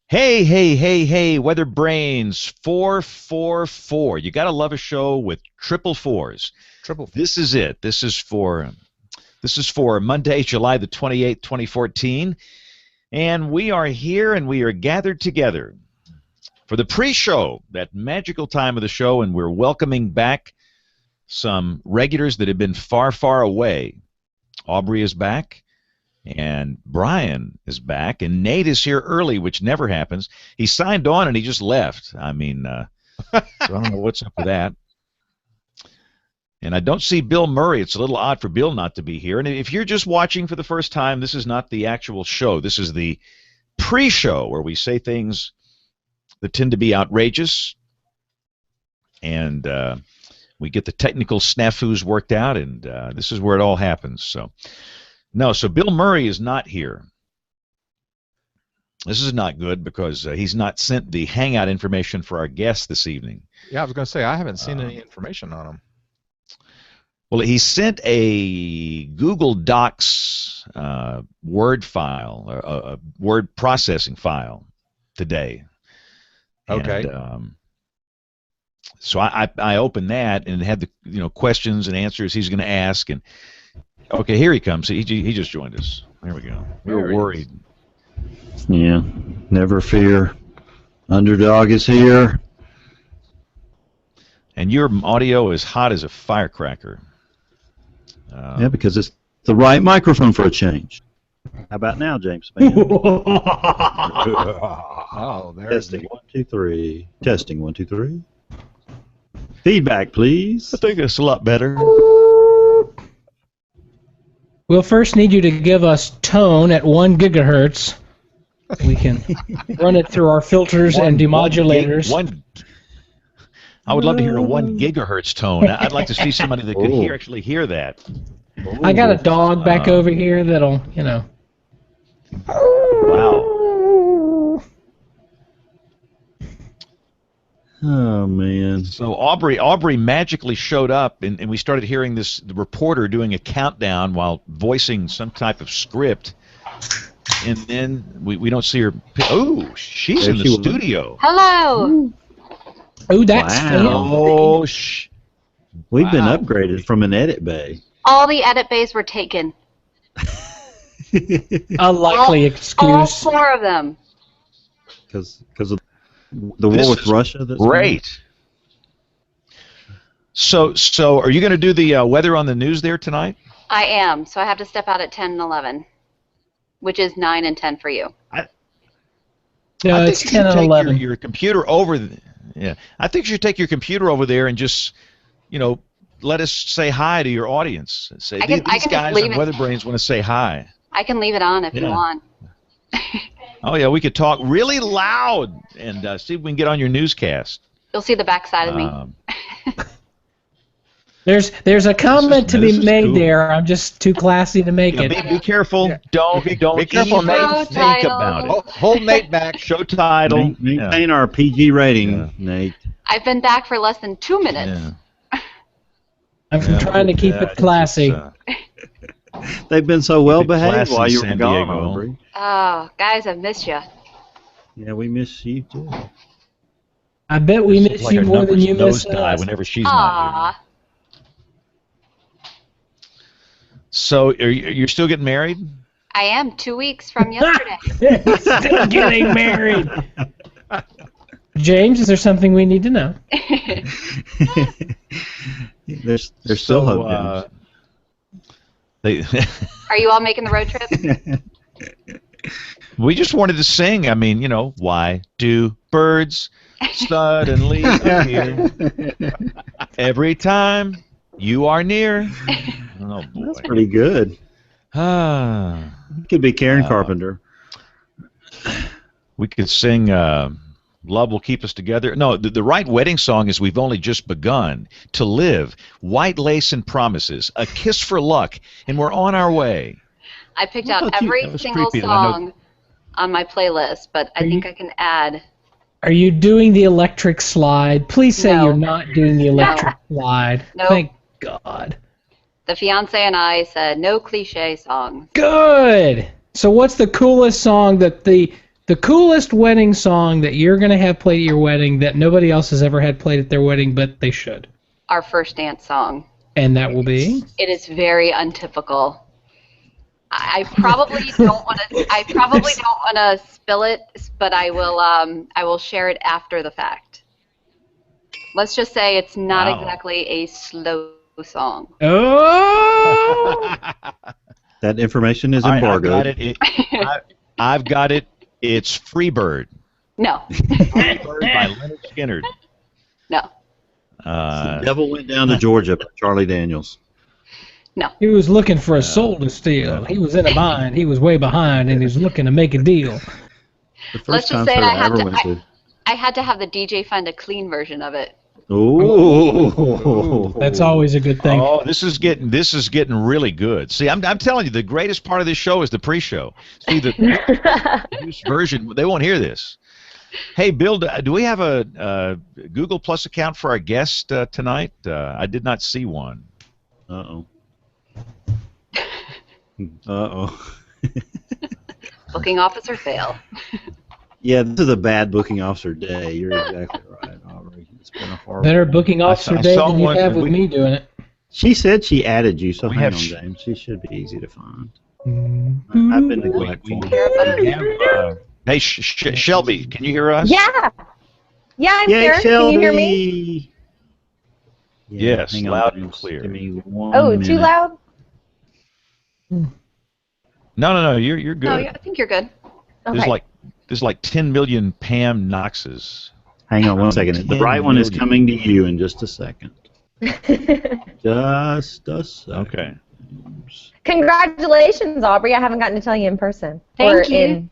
Hey, hey, hey, hey, Weather Brains 444. You got to love a show with triple fours. Triple four. This is it. This is for Monday, July the 28th, 2014, and we are here and we are gathered together for the pre-show, that magical time of the show, and we're welcoming back some regulars that have been far, far away. Aubrey is back. And Brian is back, and Nate is here early, which never happens. He signed on and he just left. I mean, so I don't know what's up with that. And I don't see Bill Murray. It's a little odd for Bill not to be here. And if you're just watching for the first time, this is not the actual show. This is the pre-show where we say things that tend to be outrageous, and we get the technical snafus worked out, and this is where it all happens. So Bill Murray is not here. This is not good because he's not sent the hangout information for our guest this evening. Yeah, I was going to say, I haven't seen any information on him. Well, he sent a Google Docs Word file, a word processing file today. Okay. And, so I opened that and had the questions and answers he's going to ask, and okay, here he comes. He just joined us. There we go. We were worried. Yeah, never fear. Underdog is here. And your audio is hot as a firecracker. Yeah, because it's the right microphone for a change. How about now, James? Oh, there's Testing 1, 2, 3. Testing 1, 2, 3. Feedback, please. I think it's a lot better. We'll first need you to give us tone at 1 gigahertz. We can run it through our filters and demodulators. I would love to hear a 1 gigahertz tone. I'd like to see somebody that could actually hear that. I got a dog back over here that'll, Wow. Oh, man. So Aubrey magically showed up, and we started hearing the reporter doing a countdown while voicing some type of script. And then we don't see her. Oh, she's in the studio. Hello. Oh, that's wow. Oh, We've been upgraded from an edit bay. All the edit bays were taken. a likely All excuse. 4 of them. Because of the war with Russia. That's great. So are you going to do the weather on the news there tonight? I am. So I have to step out at 10 and 11, which is 9 and 10 for you. No, it's 10 and 11. Your computer over. I think you should take your computer over there and just, let us say hi to your audience. Say these guys on Weather Brains want to say hi. I can leave it on if you want. Oh yeah, we could talk really loud and see if we can get on your newscast. You'll see the backside of me. There's a comment to be made there. I'm just too classy to make it. Be careful. Yeah. Don't be careful, even Nate. think about it. Hold Nate back. Show title. Maintain our PG rating, Nate. I've been back for less than 2 minutes. Yeah. I'm trying to keep it classy. They've been so well behaved class while in you were San gone, Diego. Aubrey. Oh, guys, I've missed you. Yeah, we miss you too. I bet we miss you more than you miss us. Whenever she's not here. So you're still getting married? I am 2 weeks from yesterday. Still getting married. James, is there something we need to know? There's still hope, James. Are you all making the road trip? We just wanted to sing. I mean, why do birds suddenly appear every time you are near? Oh, boy. That's pretty good. You could be Karen Carpenter. We could sing Love Will Keep Us Together. No, the right wedding song is We've Only Just Begun. To Live, White Lace and Promises, A Kiss for Luck, and We're on Our Way. I picked out every single song on my playlist, but I think I can add. Are you doing the electric slide? Please say you're not doing the electric slide. No. Thank God. The fiance and I said no cliche songs. Good. So what's the coolest song that the The coolest wedding song that you're going to have played at your wedding that nobody else has ever had played at their wedding, but they should. Our first dance song. And that will be? It is very untypical. I probably don't want to. I probably don't want to spill it, but I will. I will share it after the fact. Let's just say it's not exactly a slow song. Oh! That information is embargoed. I've got it. It's Freebird. No. Freebird by Leonard Skinner. No. The Devil Went Down to Georgia by Charlie Daniels. No. He was looking for a soul to steal. He was in a bind. He was way behind, and he was looking to make a deal. The first Let's just say I had to have the DJ find a clean version of it. Ooh. That's always a good thing. Oh, this is getting really good. See, I'm telling you, the greatest part of this show is the pre-show. See, the produced version, they won't hear this. Hey, Bill, do we have a Google Plus account for our guest tonight? I did not see one. Uh-oh. Uh-oh. Booking officer fail. Yeah, this is a bad booking officer day. You're exactly right, Aubrey. It's been a horrible Better booking officer day than you have with me doing it. She said she added you, so hang on, have James. She should be easy to find. Mm-hmm. I've been neglectful. Hey, Shelby, can you hear us? Yeah. Yeah, I'm Yay, here. Shelby. Can you hear me? Yeah, Yes, hang on, loud and James. clear. Give me 1 Oh, minute. too loud? No, you're good. No, I think you're good. Okay. There's like 10 million Pam Knoxes. Hang on 1 second. The right one is coming to you in just a second. Just a second. Okay. Congratulations, Aubrey. I haven't gotten to tell you in person. Thank you. In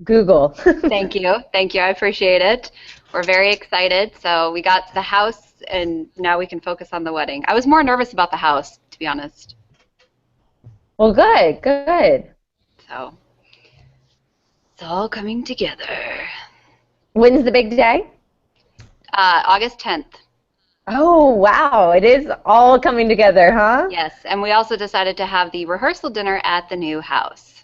Google. Thank you. I appreciate it. We're very excited. So we got the house, and now we can focus on the wedding. I was more nervous about the house, to be honest. Well, good. So it's all coming together. When's the big day? August 10th. Oh, wow. It is all coming together, huh? Yes, and we also decided to have the rehearsal dinner at the new house.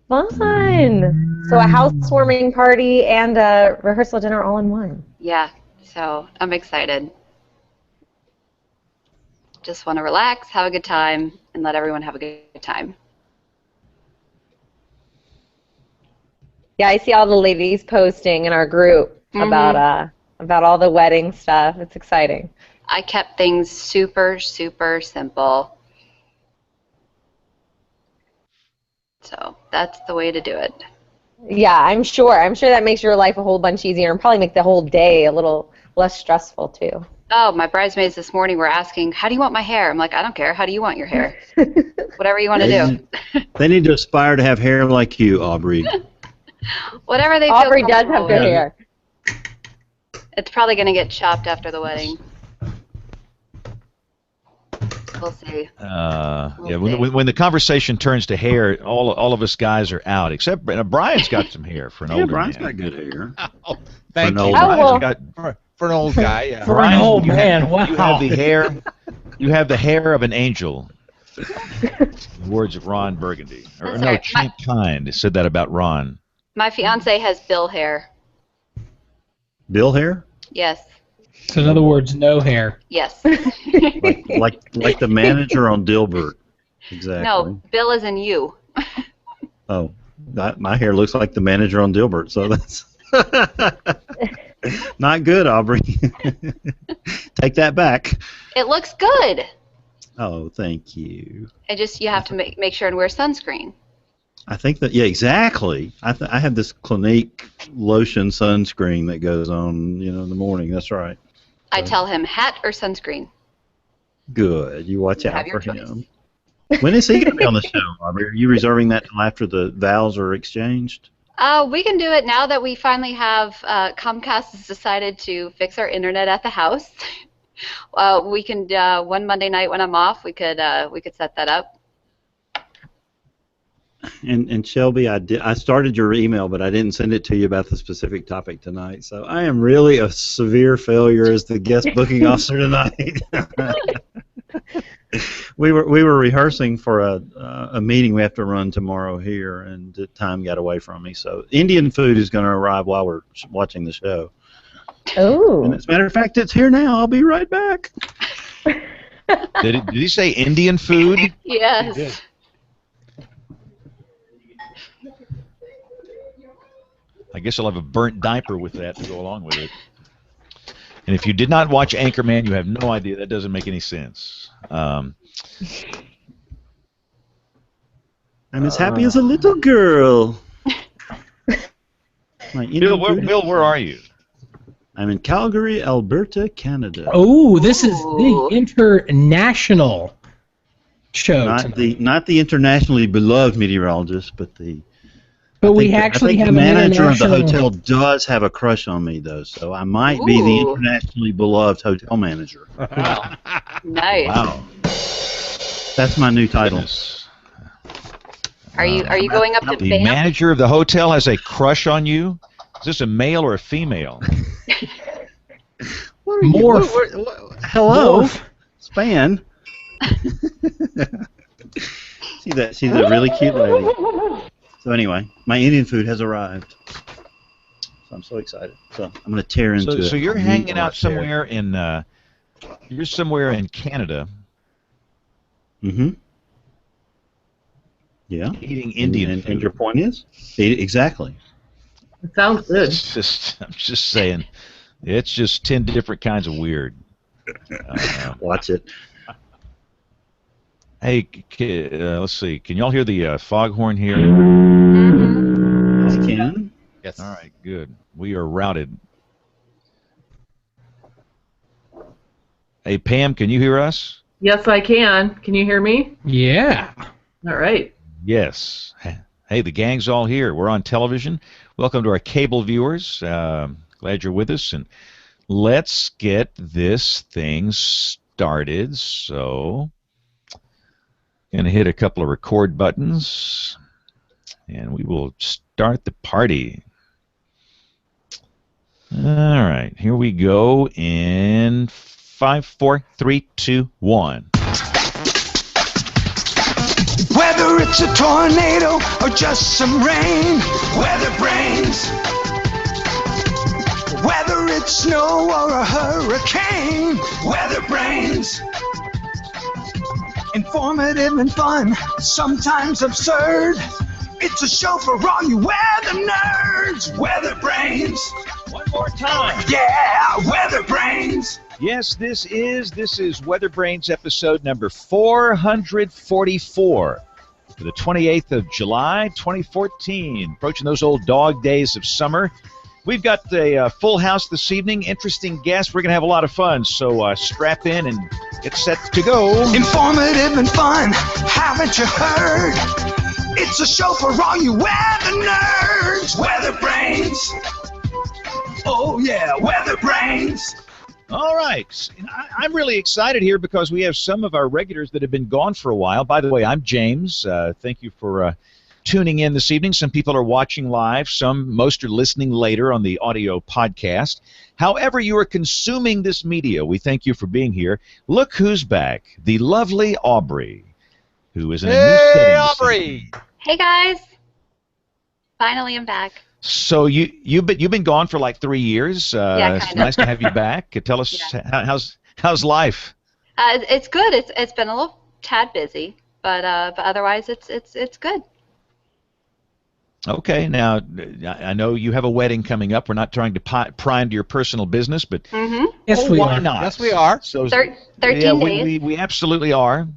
Fun. So a housewarming party and a rehearsal dinner all in one. Yeah, so I'm excited. Just want to relax, have a good time, and let everyone have a good time. Yeah, I see all the ladies posting in our group about all the wedding stuff. It's exciting. I kept things super, super simple. So that's the way to do it. Yeah, I'm sure. I'm sure that makes your life a whole bunch easier and probably make the whole day a little less stressful too. Oh, my bridesmaids this morning were asking, how do you want my hair? I'm like, I don't care. How do you want your hair? Whatever you want to do. They need to aspire to have hair like you, Aubrey. Whatever they feel Aubrey does comfortable have good with. hair. It's probably going to get chopped after the wedding. We'll see. When the conversation turns to hair, all of us guys are out, except Brian's got some hair for an older Brian's man. got good hair. Thank For an you. old Oh, man. well. For an old guy, yeah. For an old man, wow. You have the hair. You have the hair of an angel. The words of Ron Burgundy, or That's no, right. Champ Kind said that about Ron. My fiance has Bill hair. Bill hair? Yes. So in other words, no hair. Yes. Like the manager on Dilbert. Exactly. No, Bill is in you. Oh, my hair looks like the manager on Dilbert, so that's not good, Aubrey. Take that back. It looks good. Oh, thank you. You have to make sure and wear sunscreen. I think that, yeah, exactly. I have this Clinique lotion sunscreen that goes on, in the morning. That's right. I tell him hat or sunscreen. Good. You watch You have out your for choice. him. When is he going to be on the show, Aubrey? Are you reserving that till after the vows are exchanged? We can do it now that we finally have Comcast has decided to fix our internet at the house. We can one Monday night when I'm off, we could set that up. And Shelby, I started your email, but I didn't send it to you about the specific topic tonight. So I am really a severe failure as the guest booking officer tonight. We were rehearsing for a meeting we have to run tomorrow here, and the time got away from me. So Indian food is going to arrive while we're watching the show. Oh. And as a matter of fact, it's here now. I'll be right back. Did he say Indian food? Yes. I guess I'll have a burnt diaper with that to go along with it. And if you did not watch Anchorman, you have no idea. That doesn't make any sense. I'm as happy as a little girl. My Indian food- Bill, where are you? I'm in Calgary, Alberta, Canada. Oh, this is the international show tonight. Not the internationally beloved meteorologist, but the. But we I actually think have the an manager of the international. hotel does have a crush on me, though, so I might be the Ooh. internationally beloved hotel manager. Nice. Wow. That's my new title. Goodness. Are you going up to The Banff? manager of the hotel has a crush on you? Is this a male or a female? What are you- Morph. Hello, Morph. Span. She's a really cute lady. So anyway, my Indian food has arrived. So I'm so excited. So I'm going to tear into it. So you're hanging out there. somewhere in you're somewhere in Canada Mm-hmm. Yeah. eating Indian and, food. and your point is? Exactly. It sounds good. I'm just saying, it's just 10 different kinds of weird. Watch it. Hey, let's see. Can y'all hear the foghorn here? Mhm. I can. Yes. All right, good. We are routed. Hey, Pam, can you hear us? Yes, I can. Can you hear me? Yeah. All right. Yes. Hey, the gang's all here. We're on television. Welcome to our cable viewers. Glad you're with us. And let's get this thing started. So, going to hit a couple of record buttons, and we will start the party. All right, here we go in 5, 4, 3, 2, 1. Whether it's a tornado or just some rain, weather brains. Whether it's snow or a hurricane, weather brains. Informative and fun, sometimes absurd. It's a show for all you weather nerds. Weather brains. One more time. Yeah, weather brains. Yes, this is Weather Brains episode number 444 for the 28th of July, 2014. Approaching those old dog days of summer. We've got a full house this evening, interesting guests. We're going to have a lot of fun, so strap in and get set to go. Informative and fun, haven't you heard? It's a show for all you weather nerds. Weather brains. Oh yeah, weather brains. All right. I'm really excited here because we have some of our regulars that have been gone for a while. By the way, I'm James. Thank you for tuning in this evening. Some people are watching live. Most are listening later on the audio podcast. However you are consuming this media, we thank you for being here. Look who's back. The lovely Aubrey, who is in a new setting Hey, this Aubrey! evening. Hey guys. Finally, I'm back. So you've been gone for like 3 years. Yeah, It's kinda. nice to have you back. Tell us how's life? It's good. It's been a little tad busy, but otherwise it's good. Okay, now I know you have a wedding coming up. We're not trying to pry into your personal business, but Mm-hmm. Yes, we why are. not? Yes, we are. So 13 yeah, days. we absolutely are.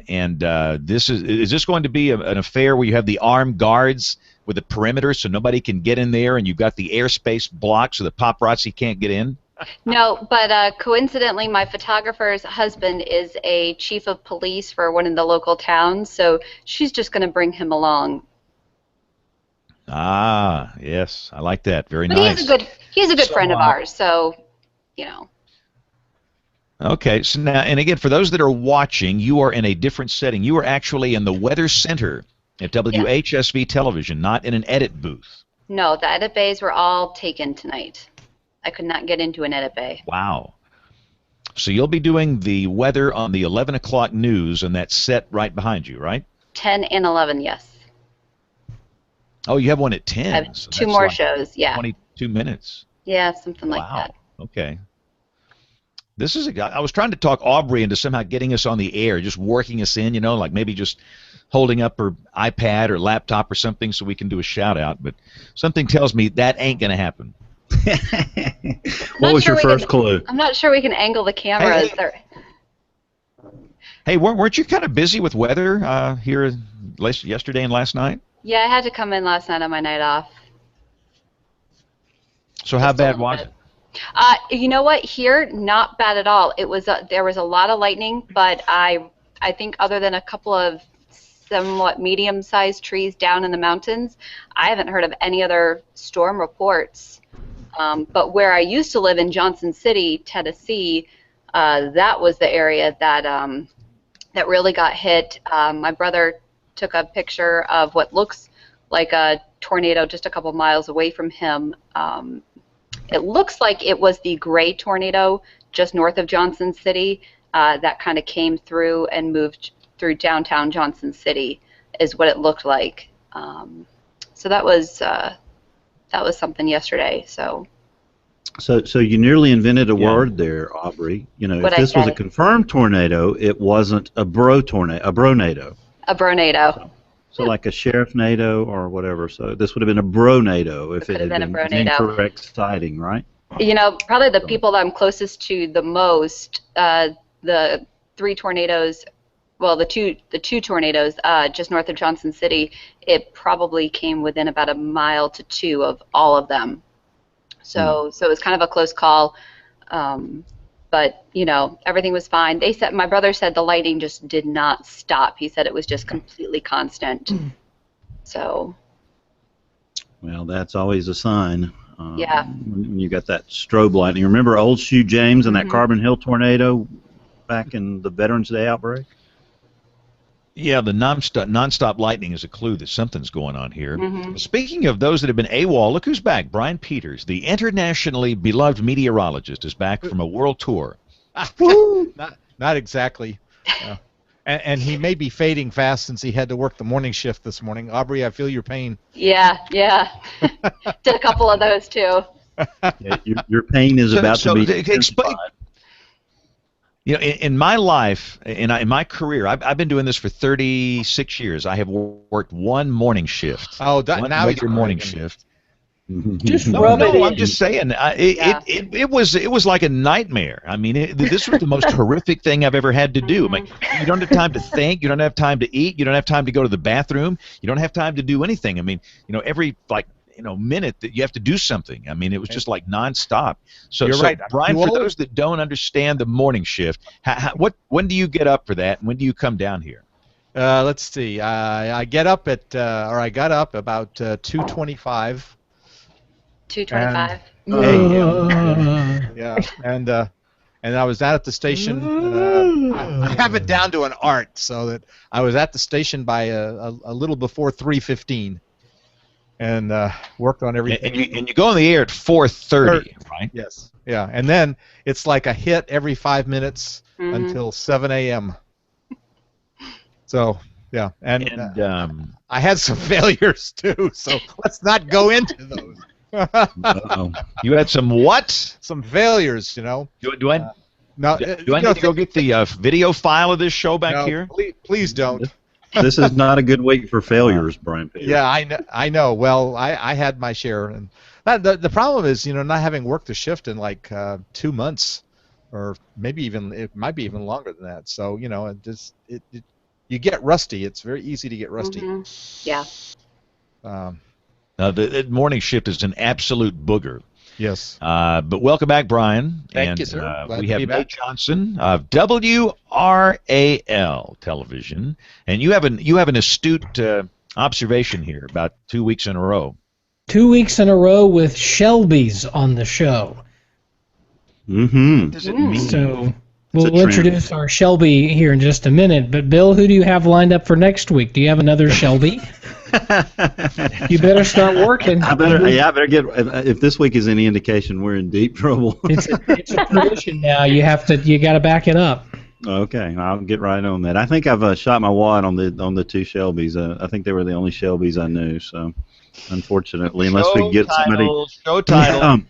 This is this going to be an affair where you have the armed guards with a perimeter so nobody can get in there, and you've got the airspace blocked so the paparazzi can't get in? No, but coincidentally, my photographer's husband is a chief of police for one of the local towns, so she's just going to bring him along. Ah, yes, I like that. Very But nice. he's a good So, friend of ours, so you know. Okay, so now, and again, for those that are watching, you are in a different setting. You are actually in the Weather Center at WHSV Television, not in an edit booth. No, the edit bays were all taken tonight. I could not get into an edit bay. Wow. So you'll be doing the weather on the 11 o'clock news, and that's set right behind you, right? 10 and 11, yes. Oh, you have one at 10. I have so two that's more like shows, yeah. 22 minutes. Yeah, something like Wow. that. Okay. This is I was trying to talk Aubrey into somehow getting us on the air, just working us in, like maybe just holding up her iPad or laptop or something so we can do a shout out, but something tells me that ain't going to happen. What was your first clue? I'm not sure we can angle the cameras. Hey, weren't you kind of busy with weather here yesterday and last night? Yeah, I had to come in last night on my night off. So how bad was it? You know what? Here, not bad at all. It was there was a lot of lightning, but I think other than a couple of somewhat medium-sized trees down in the mountains, I haven't heard of any other storm reports. But where I used to live in Johnson City, Tennessee, that was the area that that really got hit. My brother took a picture of what looks like a tornado just a couple miles away from him. It looks like it was the Gray tornado just north of Johnson City that kind of came through and moved through downtown Johnson City is what it looked like. So that was something yesterday. So you nearly invented a word there, Aubrey. If this was a confirmed tornado, it wasn't a bronado. A bronado. So like a sheriff-nado or whatever. So this would have been a bronado if it had been an incorrect sighting, right? Probably the people that I'm closest to the most, the three tornadoes, well, the two tornadoes just north of Johnson City, it probably came within about a mile to two of all of them. So it was kind of a close call. But, everything was fine. My brother said the lightning just did not stop. He said it was just completely constant. So. Well, that's always a sign. Yeah. When you got that strobe lightning. Remember Old Shoe James and that Carbon Hill tornado back in the Veterans Day outbreak? Yeah, the nonstop lightning is a clue that something's going on here. Speaking of those that have been AWOL, look who's back. Brian Peters, the internationally beloved meteorologist, is back from a world tour. Not exactly. And he may be fading fast since he had to work the morning shift this morning. Aubrey, I feel your pain. Yeah. Did a couple of those too. Yeah, your pain is about to be intensified. In my life, in my career, I've been doing this for 36 years. I have worked one morning shift. Oh, one now major morning shift. Just No, rub it in. I'm just saying. It was like a nightmare. I mean, this was the most horrific thing I've ever had to do. Like, you don't have time to think. You don't have time to eat. You don't have time to go to the bathroom. You don't have time to do anything. I mean, every minute that you have to do something. I mean, it was just like nonstop. So, You're right. Brian, for those that don't understand the morning shift, when do you get up for that? And when do you come down here? Let's see. I got up about 2:25. 2:25. Yeah, and I was out at the station. I have it down to an art, so that I was at the station by a little before 3:15, and worked on everything. And you go on the air at 4:30, right? Yes. Yeah, and then it's like a hit every 5 minutes until 7 a.m. So yeah, and I had some failures too. So let's not go into those. You had some what? Some failures, Do I? No. Do I need to go get the video file of this show back here? Please don't. This is not a good week for failures, Brian Peters. Yeah, I know. Well, I had my share, and the problem is, not having worked a shift in like 2 months, or maybe it might be even longer than that. So you get rusty. It's very easy to get rusty. Yeah. The morning shift is an absolute booger. Yes. But welcome back, Brian. Thank you, sir. We have Nate Johnson of WRAL Television, and you have an astute observation here about 2 weeks in a row. 2 weeks in a row with Shelby's on the show. What does it mean? So we'll introduce our Shelby here in just a minute. But Bill, who do you have lined up for next week? Do you have another Shelby? You better start working. I better get. If this week is any indication, we're in deep trouble. It's a tradition now. You got to back it up. Okay, I'll get right on that. I think I've shot my wad on the two Shelbys. I think they were the only Shelbys I knew. So, unfortunately, unless we get somebody. Show title.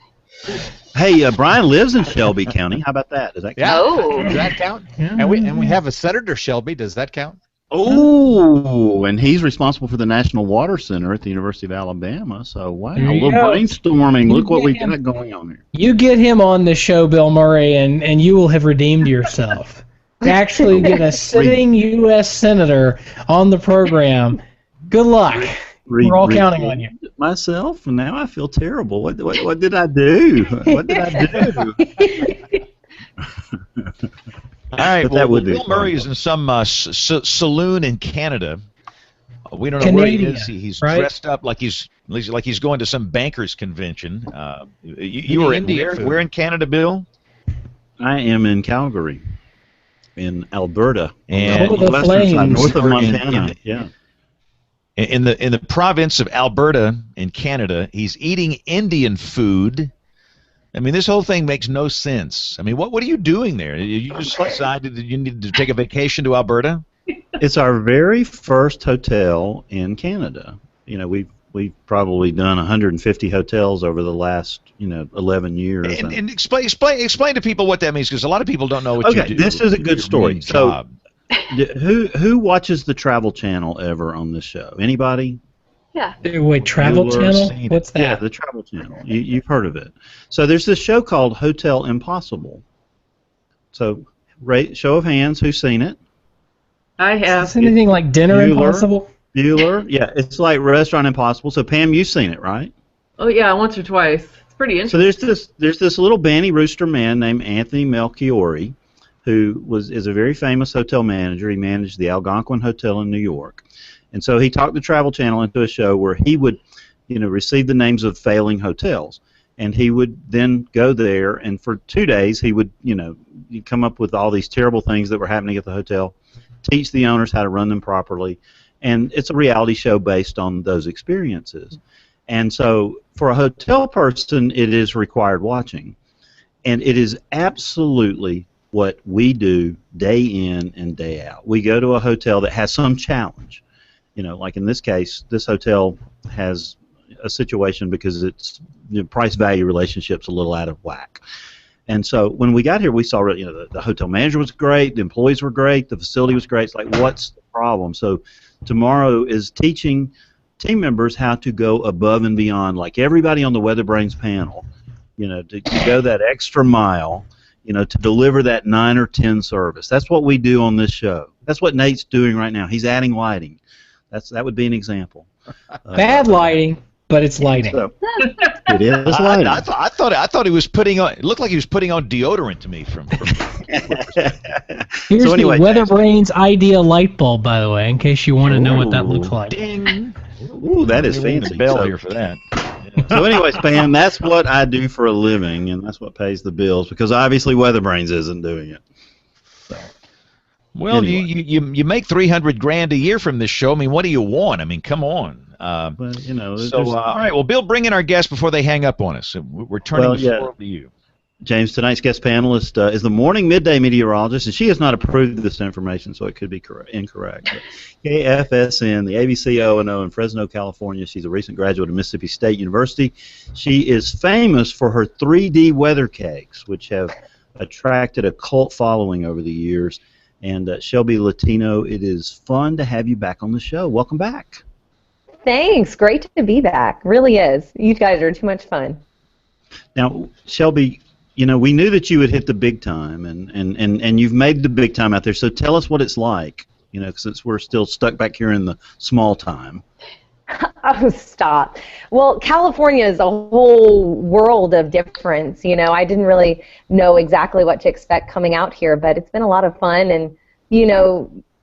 Hey, Brian lives in Shelby County. How about that? Does that count? Oh. Does that count? Yeah. And we have a Senator Shelby. Does that count? Oh, and he's responsible for the National Water Center at the University of Alabama. So, wow, a There you little go. brainstorming. Look what we Yeah. got going on here. You get him on the show, Bill Murray, and you will have redeemed yourself. To actually get a sitting U.S. Senator on the program, good luck. We're all counting on you. Myself, and now I feel terrible. What did I do? What did I do? All right, But well, that would be Bill fun. Murray is in some saloon in Canada. We don't know where he is. He's right? dressed up like he's going to some bankers convention. You were in Indian where? food. Where in Canada, Bill? I am in Calgary, in Alberta, And on the western side, flames. north of In- Montana. in- Yeah. In the province of Alberta in Canada, he's eating Indian food. I mean, this whole thing makes no sense. I mean, what are you doing there? You just decided that you needed to take a vacation to Alberta? It's our very first hotel in Canada. You know, we've probably done 150 hotels over the last 11 years. And explain to people what that means, because a lot of people don't know what you Okay, do. this is a good Your story. main So- job. Who watches the Travel Channel ever on this show? Anybody? Yeah. Wait, Travel Bueller, Channel? seen it. What's that? Yeah, the Travel Channel. You've heard of it. So there's this show called Hotel Impossible. So, show of hands, who's seen it? I have. Is anything like Dinner Bueller. Impossible? Bueller? Yeah, it's like Restaurant Impossible. So Pam, you've seen it, right? Oh yeah, once or twice. It's pretty So interesting. there's this little Banny Rooster man named Anthony Melchiori, who is a very famous hotel manager. He managed the Algonquin Hotel in New York. And so he talked the Travel Channel into a show where he would, receive the names of failing hotels. And he would then go there, and for 2 days he would, come up with all these terrible things that were happening at the hotel, teach the owners how to run them properly. And it's a reality show based on those experiences. And so for a hotel person, it is required watching. And it is absolutely what we do day in and day out. We go to a hotel that has some challenge. Like in this case, this hotel has a situation because its price-value relationship's a little out of whack. And so when we got here, we saw the hotel manager was great, the employees were great, the facility was great. It's like, what's the problem? So tomorrow is teaching team members how to go above and beyond, like everybody on the Weather Brains panel, to go that extra mile, to deliver that 9 or 10 service. That's what we do on this show. That's what Nate's doing right now. He's adding lighting. That would be an example. Bad lighting, but it's lighting. So, it is lighting. I thought he was putting on. It looked like he was putting on deodorant to me from Here's So anyway, the Weather Brains Idea light bulb, by the way, in case you want to know what that looks like. ding. Ooh, that is Ring the fancy. bell So- here for that. So anyway, Pam, that's what I do for a living, and that's what pays the bills, because obviously WeatherBrains isn't doing it. Well, Anyway. you make $300,000 a year from this show. I mean, what do you want? I mean, come on. But, All right. Well, Bill, bring in our guests before they hang up on us. We're turning Well, the yeah. floor over to you. James, tonight's guest panelist is the morning midday meteorologist, and she has not approved this information, so it could be incorrect. But KFSN, the ABC O&O in Fresno, California. She's a recent graduate of Mississippi State University. She is famous for her 3D weather cakes, which have attracted a cult following over the years. And Shelby Latino, it is fun to have you back on the show. Welcome back. Thanks. Great to be back. Really is. You guys are too much fun. Now, Shelby, we knew that you would hit the big time, and you've made the big time out there. So tell us what it's like, since we're still stuck back here in the small time. Oh, stop. Well, California is a whole world of difference. I didn't really know exactly what to expect coming out here, but it's been a lot of fun. And,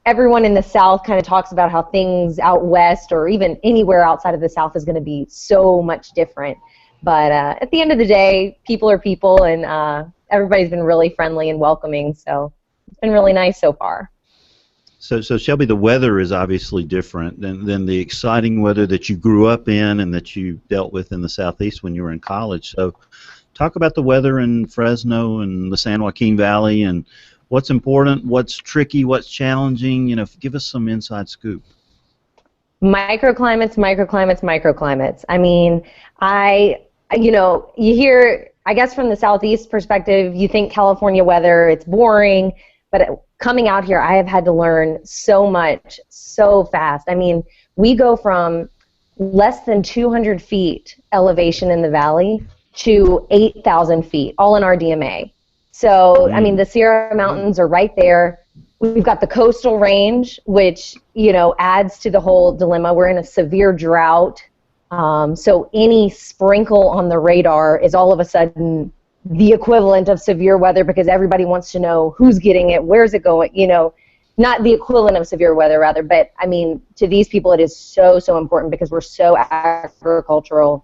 everyone in the South kind of talks about how things out west or even anywhere outside of the South is going to be so much different. But at the end of the day, people are people, and everybody's been really friendly and welcoming. So it's been really nice so far. So Shelby, the weather is obviously different than the exciting weather that you grew up in and that you dealt with in the Southeast when you were in college. So talk about the weather in Fresno and the San Joaquin Valley and what's important, what's tricky, what's challenging. You know, give us some inside scoop. Microclimates, microclimates, microclimates. I mean, you hear, I guess from the Southeast perspective, you think California weather, it's boring, but coming out here, I have had to learn so much, so fast. I mean, we go from less than 200 feet elevation in the valley to 8,000 feet, all in our DMA. So, I mean, the Sierra Mountains are right there. We've got the coastal range, which, adds to the whole dilemma. We're in a severe drought. So any sprinkle on the radar is all of a sudden the equivalent of severe weather because everybody wants to know who's getting it, where's it going, not the equivalent of severe weather rather, but I mean, to these people it is so, so important because we're so agricultural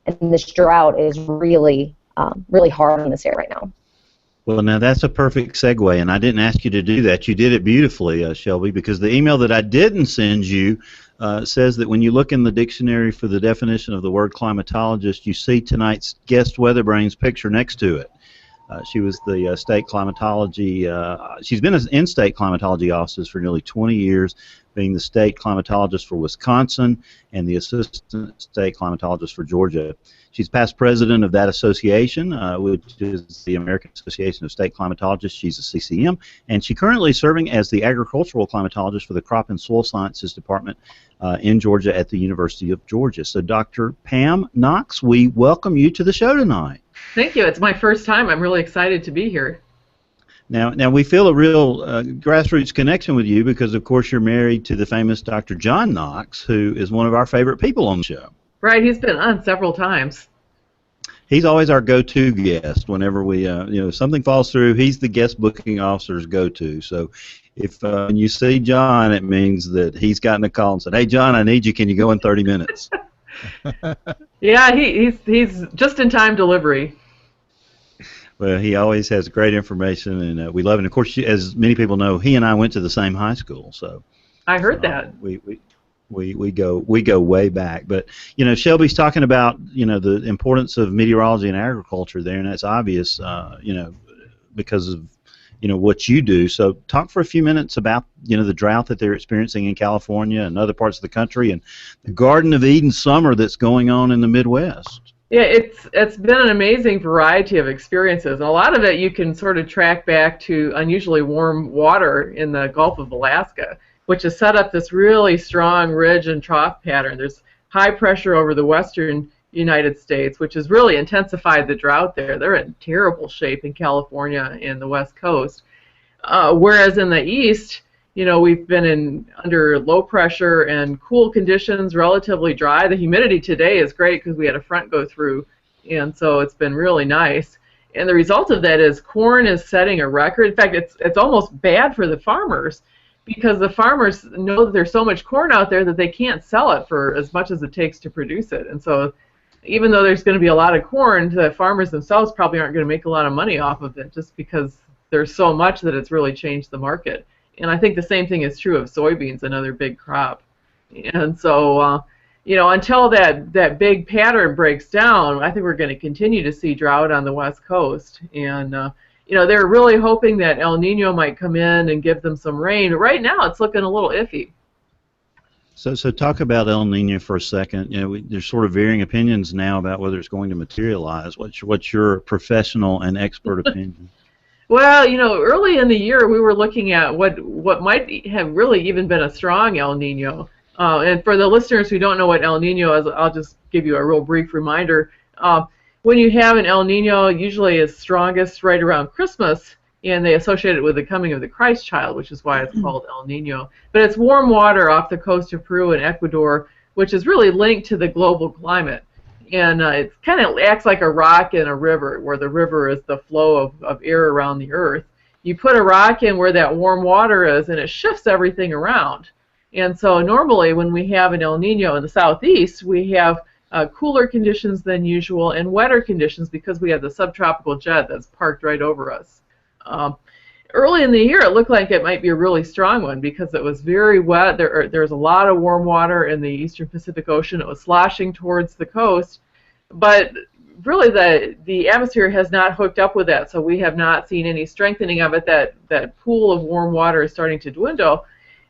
and this drought is really, really hard in this area right now. Well, now that's a perfect segue, and I didn't ask you to do that. You did it beautifully, Shelby, because the email that I didn't send you says that when you look in the dictionary for the definition of the word climatologist, you see tonight's guest Weatherbrain's picture next to it. She was the state climatology, she's been in state climatology offices for nearly 20 years, being the state climatologist for Wisconsin and the assistant state climatologist for Georgia. She's past president of that association, which is the American Association of State Climatologists. She's a CCM, and she's currently serving as the agricultural climatologist for the Crop and Soil Sciences Department in Georgia at the University of Georgia. So, Dr. Pam Knox, we welcome you to the show tonight. Thank you. It's my first time. I'm really excited to be here. Now we feel a real grassroots connection with you because, of course, you're married to the famous Dr. John Knox, who is one of our favorite people on the show. Right. He's been on several times. He's always our go-to guest whenever we, something falls through. He's the guest booking officer's go-to. So if when you see John, it means that he's gotten a call and said, "Hey, John, I need you. Can you go in 30 minutes?" Yeah, he's just in time delivery. Well, he always has great information, and we love it. And of course, as many people know, he and I went to the same high school. So I heard that. We go way back. But Shelby's talking about the importance of meteorology and agriculture there, and that's obvious. Because of what you do. So talk for a few minutes about the drought that they're experiencing in California and other parts of the country, and the Garden of Eden summer that's going on in the Midwest. Yeah, it's been an amazing variety of experiences, and a lot of it you can sort of track back to unusually warm water in the Gulf of Alaska, which has set up this really strong ridge and trough pattern. There's high pressure over the western United States, which has really intensified the drought there. They're in terrible shape in California and the West Coast. Whereas in the East, we've been under low pressure and cool conditions, relatively dry. The humidity today is great because we had a front go through, and so it's been really nice. And the result of that is corn is setting a record. In fact, it's almost bad for the farmers because the farmers know that there's so much corn out there that they can't sell it for as much as it takes to produce it. And so even though there's going to be a lot of corn, the farmers themselves probably aren't going to make a lot of money off of it just because there's so much that it's really changed the market. And I think the same thing is true of soybeans, another big crop. And so, until that big pattern breaks down, I think we're going to continue to see drought on the West Coast. And, they're really hoping that El Nino might come in and give them some rain. But right now, it's looking a little iffy. So talk about El Nino for a second. There's sort of varying opinions now about whether it's going to materialize. What's your professional and expert opinion? Well, early in the year we were looking at what might have really even been a strong El Nino. And for the listeners who don't know what El Nino is, I'll just give you a real brief reminder. When you have an El Nino, usually it's strongest right around Christmas, and they associate it with the coming of the Christ child, which is why it's called El Nino. But it's warm water off the coast of Peru and Ecuador, which is really linked to the global climate. And it kind of acts like a rock in a river, where the river is the flow of air around the earth. You put a rock in where that warm water is, and it shifts everything around. And so normally when we have an El Nino in the southeast, we have cooler conditions than usual and wetter conditions because we have the subtropical jet that's parked right over us. early in the year, it looked like it might be a really strong one because it was very wet. There's a lot of warm water in the eastern Pacific Ocean. It was sloshing towards the coast, but really the atmosphere has not hooked up with that, so we have not seen any strengthening of it. That pool of warm water is starting to dwindle.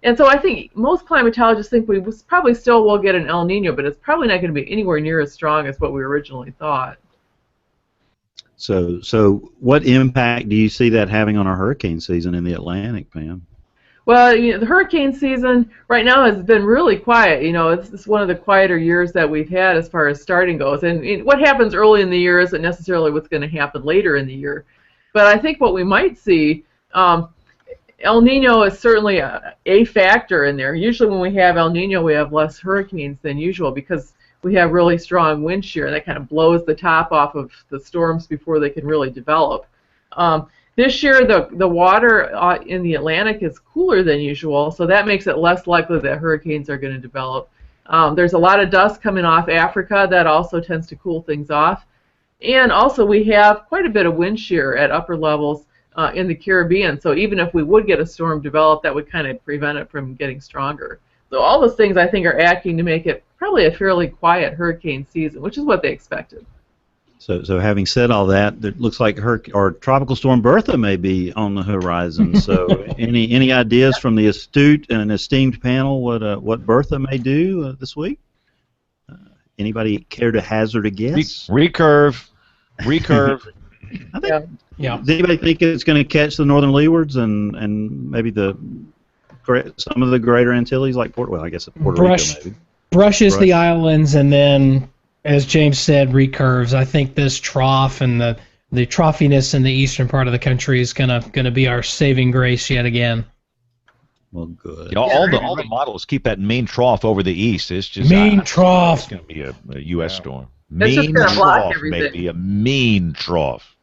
And so I think most climatologists think we probably still will get an El Nino, but it's probably not going to be anywhere near as strong as what we originally thought. So what impact do you see that having on our hurricane season in the Atlantic, Pam? Well, the hurricane season right now has been really quiet. It's one of the quieter years that we've had as far as starting goes. And what happens early in the year isn't necessarily what's going to happen later in the year. But I think what we might see, El Nino is certainly a factor in there. Usually when we have El Nino, we have less hurricanes than usual because we have really strong wind shear, and that kind of blows the top off of the storms before they can really develop. This year, the water in the Atlantic is cooler than usual, so that makes it less likely that hurricanes are going to develop. There's a lot of dust coming off Africa. That also tends to cool things off. And also, we have quite a bit of wind shear at upper levels in the Caribbean, so even if we would get a storm develop, that would kind of prevent it from getting stronger. So all those things, I think, are acting to make it probably a fairly quiet hurricane season, which is what they expected. So having said all that, it looks like Tropical Storm Bertha may be on the horizon. So any ideas from the astute and esteemed panel what Bertha may do this week? Anybody care to hazard a guess? Recurve. I think, yeah. Does anybody think it's going to catch the northern leewards and maybe some of the greater Antilles like Puerto Rico maybe? Brushes the islands, and then, as James said, recurves. I think this trough and the troughiness in the eastern part of the country is gonna be our saving grace yet again. Well, good. All the models keep that main trough over the east. It's just main trough. It's going to be a U.S. storm. It's Main just block trough, everything. maybe a mean trough.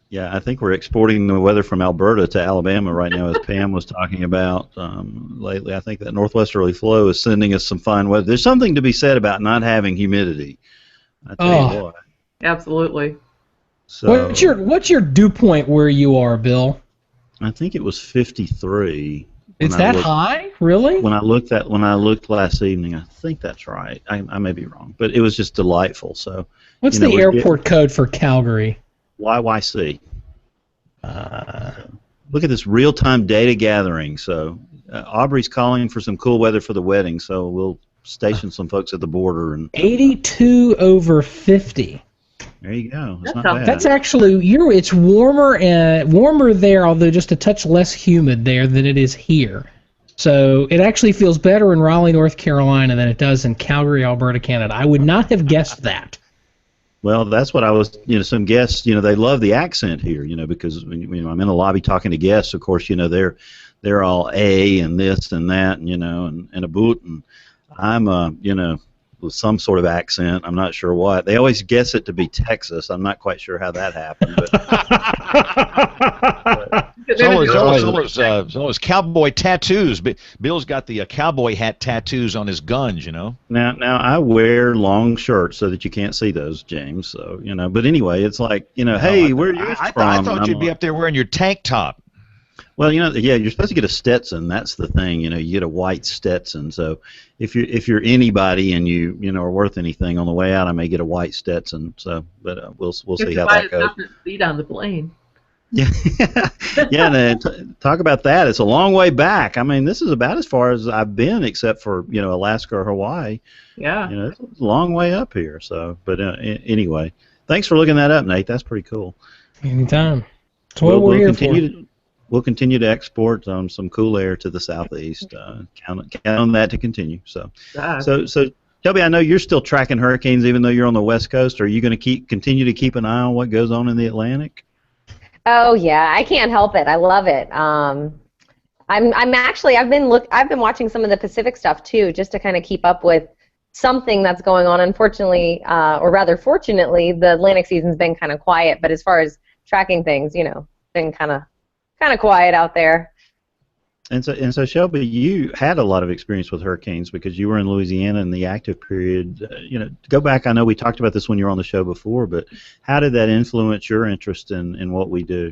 Yeah, I think we're exporting the weather from Alberta to Alabama right now, as Pam was talking about lately. I think that northwesterly flow is sending us some fine weather. There's something to be said about not having humidity. I tell you what. Absolutely. So, what's your dew point where you are, Bill? I think it was 53. It's that high, really? When I looked last evening, I think that's right. I may be wrong, but it was just delightful. So, what's the airport code for Calgary? YYC. Look at this real-time data gathering. So, Aubrey's calling for some cool weather for the wedding, so we'll station some folks at the border. And 82 over 50. There you go. It's not bad. That's actually it's warmer there, although just a touch less humid there than it is here. So it actually feels better in Raleigh, North Carolina than it does in Calgary, Alberta, Canada. I would not have guessed that. Well, that's what I was, some guests, they love the accent here, because when I'm in the lobby talking to guests, of course, they're all A and this and that, and a boot, and I'm, with some sort of accent. I'm not sure what. They always guess it to be Texas. I'm not quite sure how that happened. So those cowboy tattoos. Bill's got the cowboy hat tattoos on his guns, Now I wear long shirts so that you can't see those, James. So but anyway, it's like hey, where are you from? I thought you'd be up there wearing your tank top. Well, yeah, you're supposed to get a Stetson. That's the thing, you get a white Stetson. So if you're anybody and you are worth anything on the way out, I may get a white Stetson. So, but we'll see how that goes. Seat on the plane. Yeah, yeah. And talk about that. It's a long way back. I mean, this is about as far as I've been, except for Alaska or Hawaii. Yeah. It's a long way up here. So, but anyway, thanks for looking that up, Nate. That's pretty cool. Anytime. That's what we're here for. We'll continue to export some cool air to the southeast. Count on that to continue. So Shelby, I know you're still tracking hurricanes, even though you're on the West Coast. Are you going to continue to keep an eye on what goes on in the Atlantic? Oh yeah, I can't help it. I love it. I've been watching some of the Pacific stuff too, just to kind of keep up with something that's going on. Unfortunately, or rather fortunately, the Atlantic season's been kind of quiet. But as far as tracking things, been kind of quiet out there. And so Shelby, you had a lot of experience with hurricanes because you were in Louisiana in the active period. To go back, I know we talked about this when you were on the show before, but how did that influence your interest in what we do?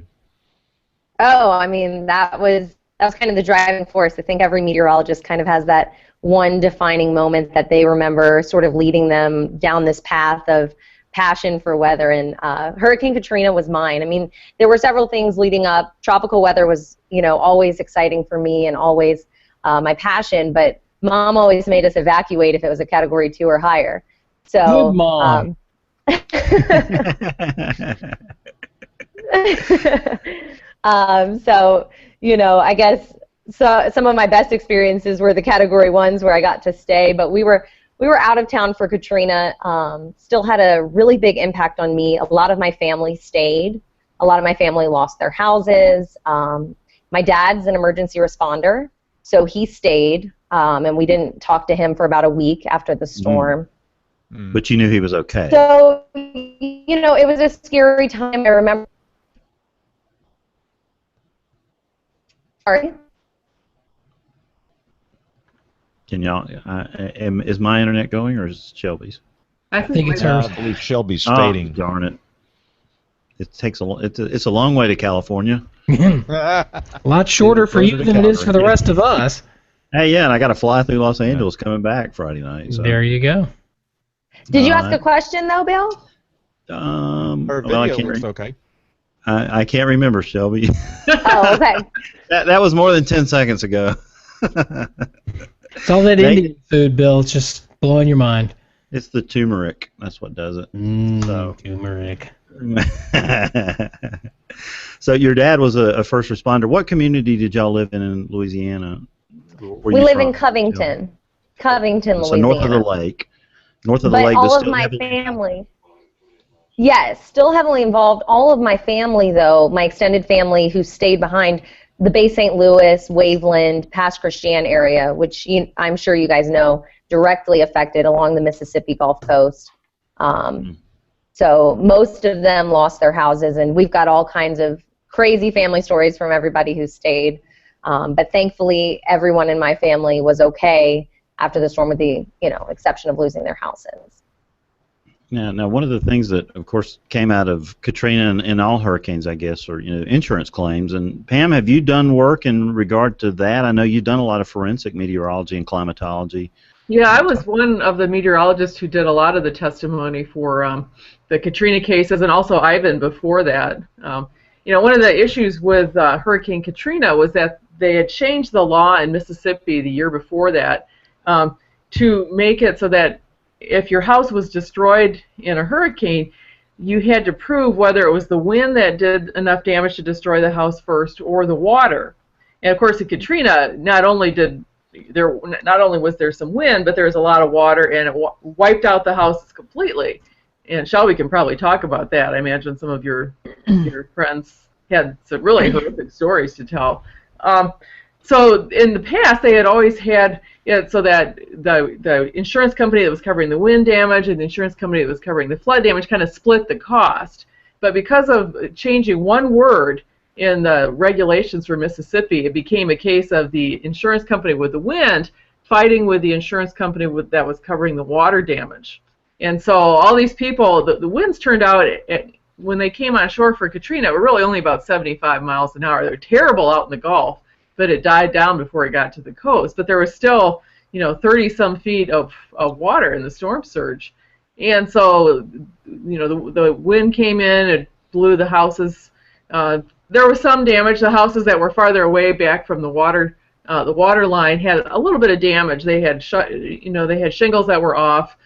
Oh, I mean, that was kind of the driving force. I think every meteorologist kind of has that one defining moment that they remember sort of leading them down this path of passion for weather, and Hurricane Katrina was mine. I mean, there were several things leading up. Tropical weather was, always exciting for me and always my passion, but Mom always made us evacuate if it was a Category 2 or higher. So, good Mom. I guess some of my best experiences were the Category 1s where I got to stay, but we were out of town for Katrina. Still had a really big impact on me. A lot of my family stayed. A lot of my family lost their houses. My dad's an emergency responder, so he stayed, and we didn't talk to him for about a week after the storm. But you knew he was okay. So, it was a scary time. I remember. Sorry? Can y'all? Is my internet going or is Shelby's? I think it's hers. I believe Shelby's fading. Oh, darn it! It takes it's a long way to California. A lot shorter for you than it is for the rest of us. Hey, yeah, and I got to fly through Los Angeles coming back Friday night. So. There you go. Did you ask a question though, Bill? Her video looks okay. I can't remember, Shelby. Oh, okay. that was more than 10 seconds ago. It's all that Indian food, Bill. It's just blowing your mind. It's the turmeric. That's what does it. Turmeric. So your dad was a first responder. What community did y'all live in Louisiana? We live in Covington. Covington, Louisiana. So north of the lake. North of the lake. All of my family. Yes, still heavily involved. All of my family, though, my extended family who stayed behind the Bay St. Louis, Waveland, Pass Christian area, which I'm sure you guys know, directly affected along the Mississippi Gulf Coast. So most of them lost their houses, and we've got all kinds of crazy family stories from everybody who stayed. But thankfully, everyone in my family was okay after the storm, with the exception of losing their houses. Now, one of the things that, of course, came out of Katrina and all hurricanes, I guess, are insurance claims. And Pam, have you done work in regard to that? I know you've done a lot of forensic meteorology and climatology. Yeah, I was one of the meteorologists who did a lot of the testimony for the Katrina cases, and also Ivan before that. One of the issues with Hurricane Katrina was that they had changed the law in Mississippi the year before that to make it so that if your house was destroyed in a hurricane, you had to prove whether it was the wind that did enough damage to destroy the house first or the water. And of course, in Katrina, not only was there some wind, but there was a lot of water, and it wiped out the houses completely. And Shelby can probably talk about that. I imagine some of your friends had some really horrific stories to tell. So in the past, they had always had it so that the insurance company that was covering the wind damage and the insurance company that was covering the flood damage kind of split the cost. But because of changing one word in the regulations for Mississippi, it became a case of the insurance company with the wind fighting with the insurance company that was covering the water damage. And so all these people, the winds turned out, when they came on shore for Katrina, were really only about 75 miles an hour. They were terrible out in the Gulf, but it died down before it got to the coast. But there was still, 30-some feet of water in the storm surge. And so, the wind came in, it blew the houses. There was some damage. The houses that were farther away back from the water line had a little bit of damage. They had they had shingles that were off,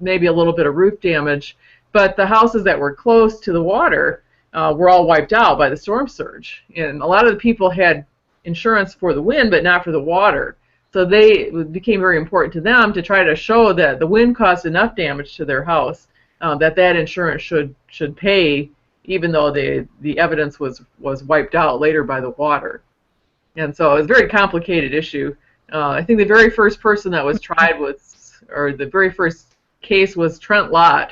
maybe a little bit of roof damage. But the houses that were close to the water were all wiped out by the storm surge. And a lot of the people had insurance for the wind, but not for the water. So it became very important to them to try to show that the wind caused enough damage to their house that insurance should pay, even though the evidence was wiped out later by the water. And so it was a very complicated issue. I think the very first person that was tried the very first case was Trent Lott.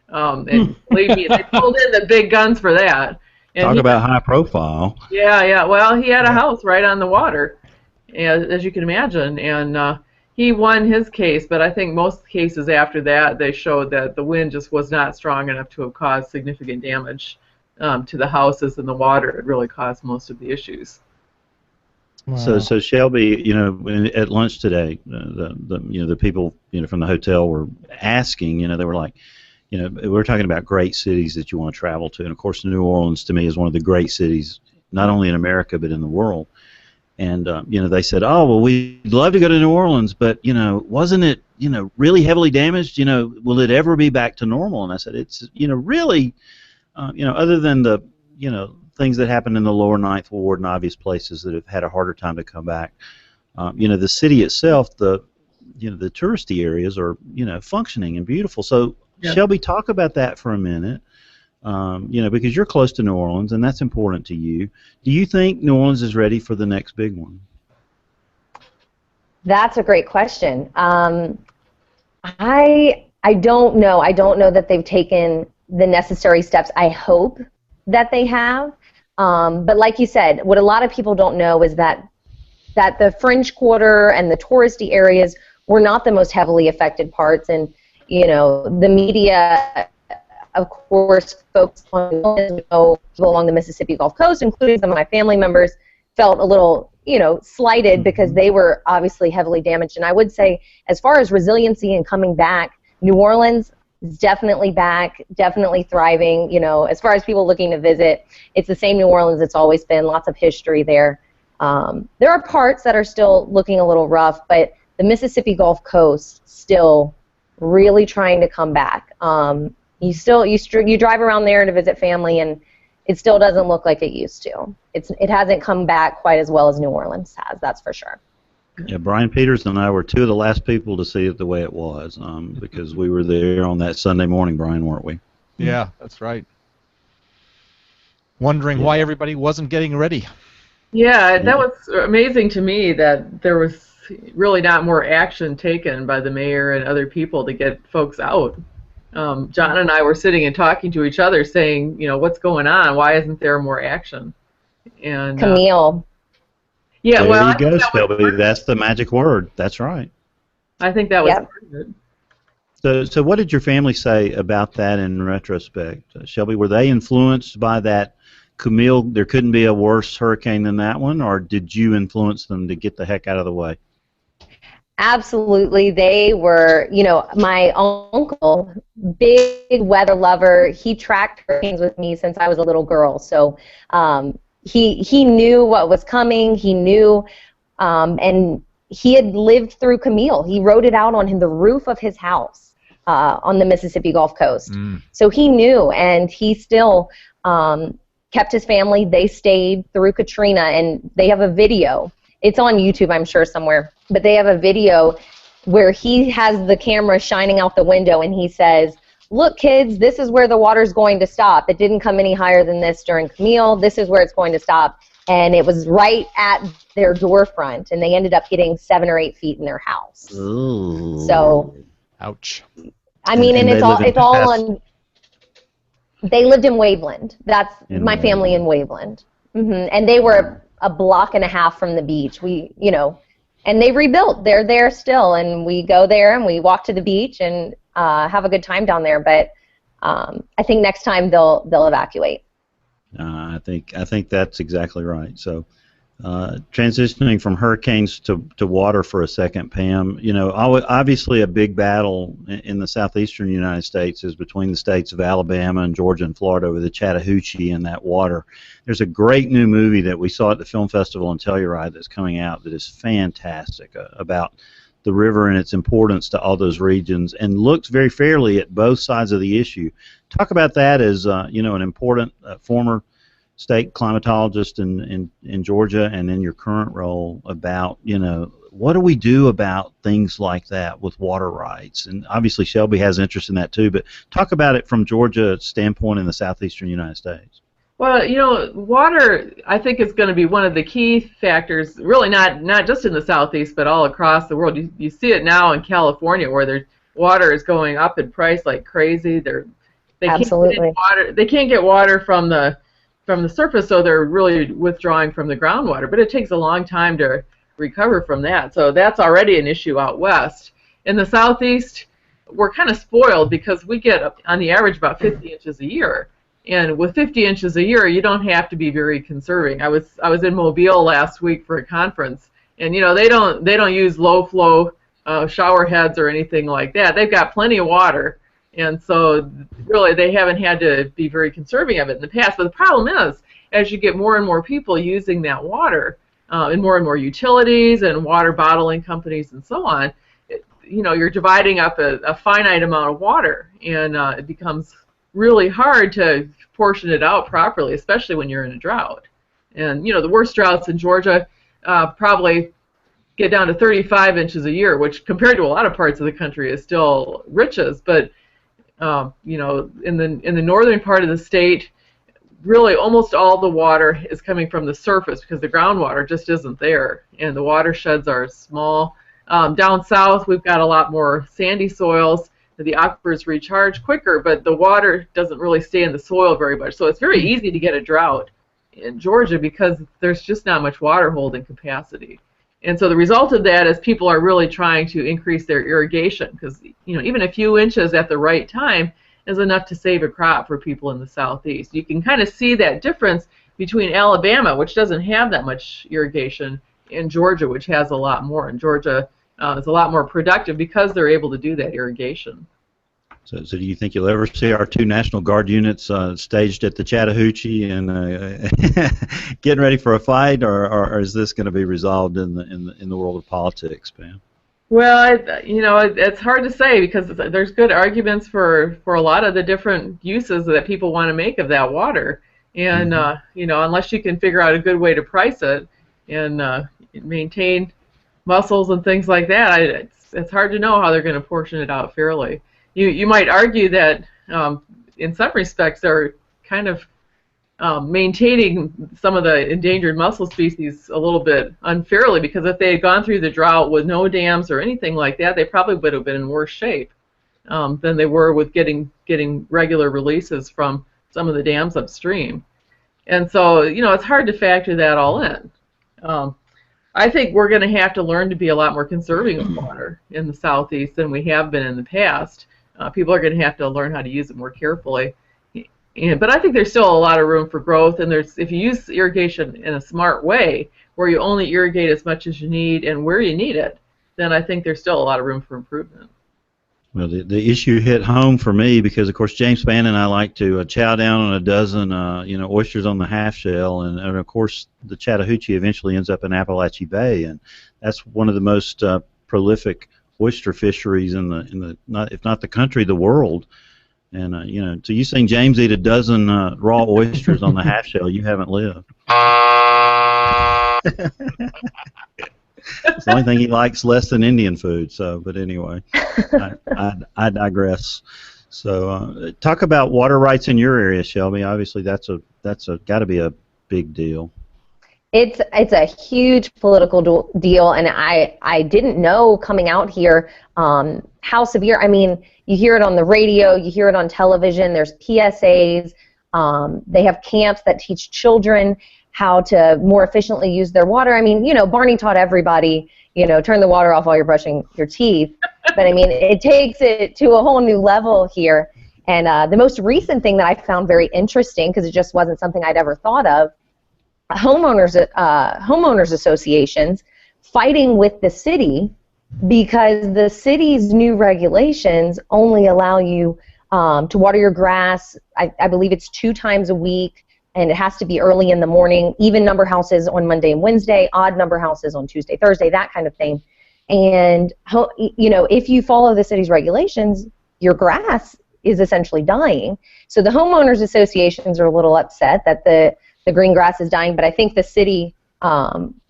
And believe me, they pulled in the big guns for that. And Talk about high profile. Yeah. Well, he had a house right on the water, as you can imagine, and he won his case. But I think most cases after that, they showed that the wind just was not strong enough to have caused significant damage to the houses and the water. It really caused most of the issues. Wow. So Shelby, at lunch today, the people from the hotel were asking, they were like, we're talking about great cities that you want to travel to, and of course New Orleans to me is one of the great cities, not only in America but in the world. And they said, oh well, we'd love to go to New Orleans, but wasn't it really heavily damaged? Will it ever be back to normal? And I said, it's really, other than the things that happened in the lower Ninth Ward and obvious places that have had a harder time to come back. The city itself, the touristy areas are functioning and beautiful. So Yeah. Shelby, talk about that for a minute. Because you're close to New Orleans and that's important to you. Do you think New Orleans is ready for the next big one? That's a great question. I don't know. I don't know that they've taken the necessary steps. I hope that they have. But like you said, what a lot of people don't know is that the French Quarter and the touristy areas were not the most heavily affected parts, and the media, of course, focused on people along the Mississippi Gulf Coast, including some of my family members, felt a little slighted because they were obviously heavily damaged. And I would say, as far as resiliency and coming back, New Orleans is definitely back, definitely thriving. As far as people looking to visit, it's the same New Orleans it's always been, lots of history there. There are parts that are still looking a little rough, but the Mississippi Gulf Coast still really trying to come back. You drive around there to visit family, and it still doesn't look like it used to. It hasn't come back quite as well as New Orleans has, that's for sure. Yeah, Brian Peters and I were two of the last people to see it the way it was, because we were there on that Sunday morning, Brian, weren't we? Yeah, that's right. Wondering why everybody wasn't getting ready. Yeah, that was amazing to me that there was really not more action taken by the mayor and other people to get folks out. John and I were sitting and talking to each other saying, what's going on? Why isn't there more action? And Camille. Yeah, there well, you go, Shelby. That's the magic word. That's right. I think that was part of it. So what did your family say about that in retrospect? Shelby, were they influenced by that Camille, there couldn't be a worse hurricane than that one, or did you influence them to get the heck out of the way? Absolutely. They were, my uncle, big weather lover, he tracked hurricanes with me since I was a little girl. So he knew what was coming. He knew, and he had lived through Camille. He wrote it out on the roof of his house on the Mississippi Gulf Coast. So he knew, and he still kept his family. They stayed through Katrina, and they have a video. It's on YouTube, I'm sure, somewhere. But they have a video where he has the camera shining out the window, and he says, look, kids, this is where the water's going to stop. It didn't come any higher than this during Camille. This is where it's going to stop. And it was right at their door front, and they ended up getting 7 or 8 feet in their house. Ooh. So, ouch. I mean, and it's all on. They lived in Waveland. That's my family in Waveland, and they were a block and a half from the beach. And they rebuilt. They're there still, and we go there and we walk to the beach and have a good time down there. But I think next time they'll evacuate. I think that's exactly right. So, transitioning from hurricanes to water for a second, Pam. Obviously a big battle in the southeastern United States is between the states of Alabama and Georgia and Florida over the Chattahoochee and that water. There's a great new movie that we saw at the film festival in Telluride that's coming out that is fantastic about the river and its importance to all those regions, and looks very fairly at both sides of the issue. Talk about that as an important former state climatologist in Georgia, and in your current role about what do we do about things like that with water rights? And obviously Shelby has interest in that too, but talk about it from Georgia's standpoint in the southeastern United States. Well, water, I think, is going to be one of the key factors, really not just in the Southeast, but all across the world. You see it now in California, where water is going up in price like crazy. Absolutely. They can't get water from the surface, so they're really withdrawing from the groundwater. But it takes a long time to recover from that. So that's already an issue out west. In the Southeast, we're kind of spoiled because we get, on the average, about 50 inches a year. And with 50 inches a year, you don't have to be very conserving. I was in Mobile last week for a conference, and they don't use low flow shower heads or anything like that. They've got plenty of water, and so really they haven't had to be very conserving of it in the past. But the problem is, as you get more and more people using that water, and more utilities and water bottling companies and so on, you're dividing up a finite amount of water, and it becomes really hard to portion it out properly, especially when you're in a drought. And the worst droughts in Georgia probably get down to 35 inches a year, which compared to a lot of parts of the country is still riches. But in the northern part of the state, really almost all the water is coming from the surface because the groundwater just isn't there, and the watersheds are small. Down south, we've got a lot more sandy soils. The aquifers recharge quicker, but the water doesn't really stay in the soil very much. So it's very easy to get a drought in Georgia because there's just not much water holding capacity. And so the result of that is people are really trying to increase their irrigation because even a few inches at the right time is enough to save a crop for people in the southeast. You can kind of see that difference between Alabama, which doesn't have that much irrigation, and Georgia, which has a lot more. And Georgia is a lot more productive because they're able to do that irrigation. So do you think you'll ever see our 2 National Guard units staged at the Chattahoochee and getting ready for a fight, or is this going to be resolved in the world of politics, Pam? Well, it's hard to say because there's good arguments for a lot of the different uses that people want to make of that water, and unless you can figure out a good way to price it and maintain mussels and things like that, it's hard to know how they're going to portion it out fairly. You might argue that in some respects they're kind of maintaining some of the endangered mussel species a little bit unfairly, because if they had gone through the drought with no dams or anything like that, they probably would have been in worse shape than they were with getting regular releases from some of the dams upstream. And so, it's hard to factor that all in. I think we're going to have to learn to be a lot more conserving of water in the southeast than we have been in the past. People are going to have to learn how to use it more carefully. But I think there's still a lot of room for growth, and if you use irrigation in a smart way, where you only irrigate as much as you need and where you need it, then I think there's still a lot of room for improvement. Well, the issue hit home for me because, of course, James Spann and I like to chow down on a dozen, oysters on the half shell, and of course, the Chattahoochee eventually ends up in Appalachia Bay, and that's one of the most prolific oyster fisheries in the if not the country, the world. And so you've seen James eat a dozen raw oysters on the half shell, you haven't lived. It's the only thing he likes less than Indian food. So, but anyway, I digress. So, talk about water rights in your area, Shelby. Obviously, that's got to be a big deal. It's a huge political deal, and I didn't know coming out here how severe. I mean, you hear it on the radio, you hear it on television. There's PSAs. They have camps that teach children how to more efficiently use their water. I mean, Barney taught everybody, turn the water off while you're brushing your teeth. But, I mean, it takes it to a whole new level here. And the most recent thing that I found very interesting, because it just wasn't something I'd ever thought of, homeowners associations fighting with the city because the city's new regulations only allow you to water your grass, I believe it's 2 times a week, and it has to be early in the morning, even number houses on Monday and Wednesday, odd number houses on Tuesday, Thursday, that kind of thing. And, if you follow the city's regulations, your grass is essentially dying. So the homeowners associations are a little upset that the green grass is dying, but I think the city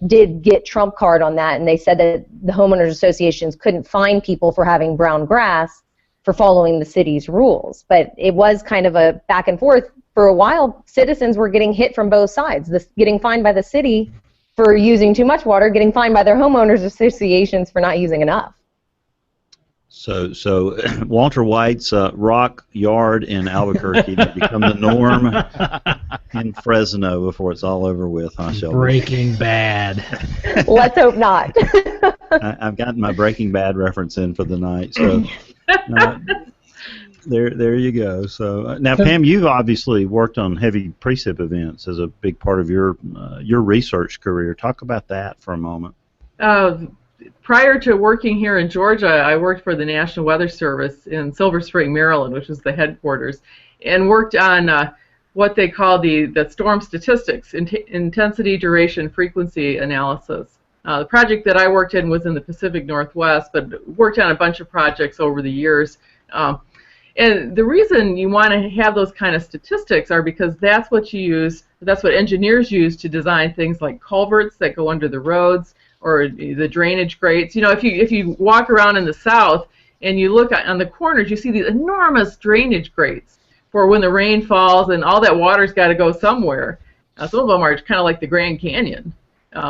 did get trump card on that, and they said that the homeowners associations couldn't fine people for having brown grass for following the city's rules. But it was kind of a back and forth. For a while, citizens were getting hit from both sides, getting fined by the city for using too much water, getting fined by their homeowners associations for not using enough. So Walter White's rock yard in Albuquerque will become the norm in Fresno before it's all over with, huh, Shelby? Breaking Bad. Let's hope not. I've gotten my Breaking Bad reference in for the night. So There you go. So now, Pam, you've obviously worked on heavy precip events as a big part of your research career. Talk about that for a moment. Prior to working here in Georgia, I worked for the National Weather Service in Silver Spring, Maryland, which is the headquarters, and worked on what they call the storm statistics, intensity, duration, frequency analysis. The project that I worked in was in the Pacific Northwest, but worked on a bunch of projects over the years. And the reason you want to have those kind of statistics are because that's what you use, that's what engineers use to design things like culverts that go under the roads or the drainage grates. You know, if you walk around in the South and you look on the corners, you see these enormous drainage grates for when the rain falls and all that water's got to go somewhere. Some of them are kind of like the Grand Canyon,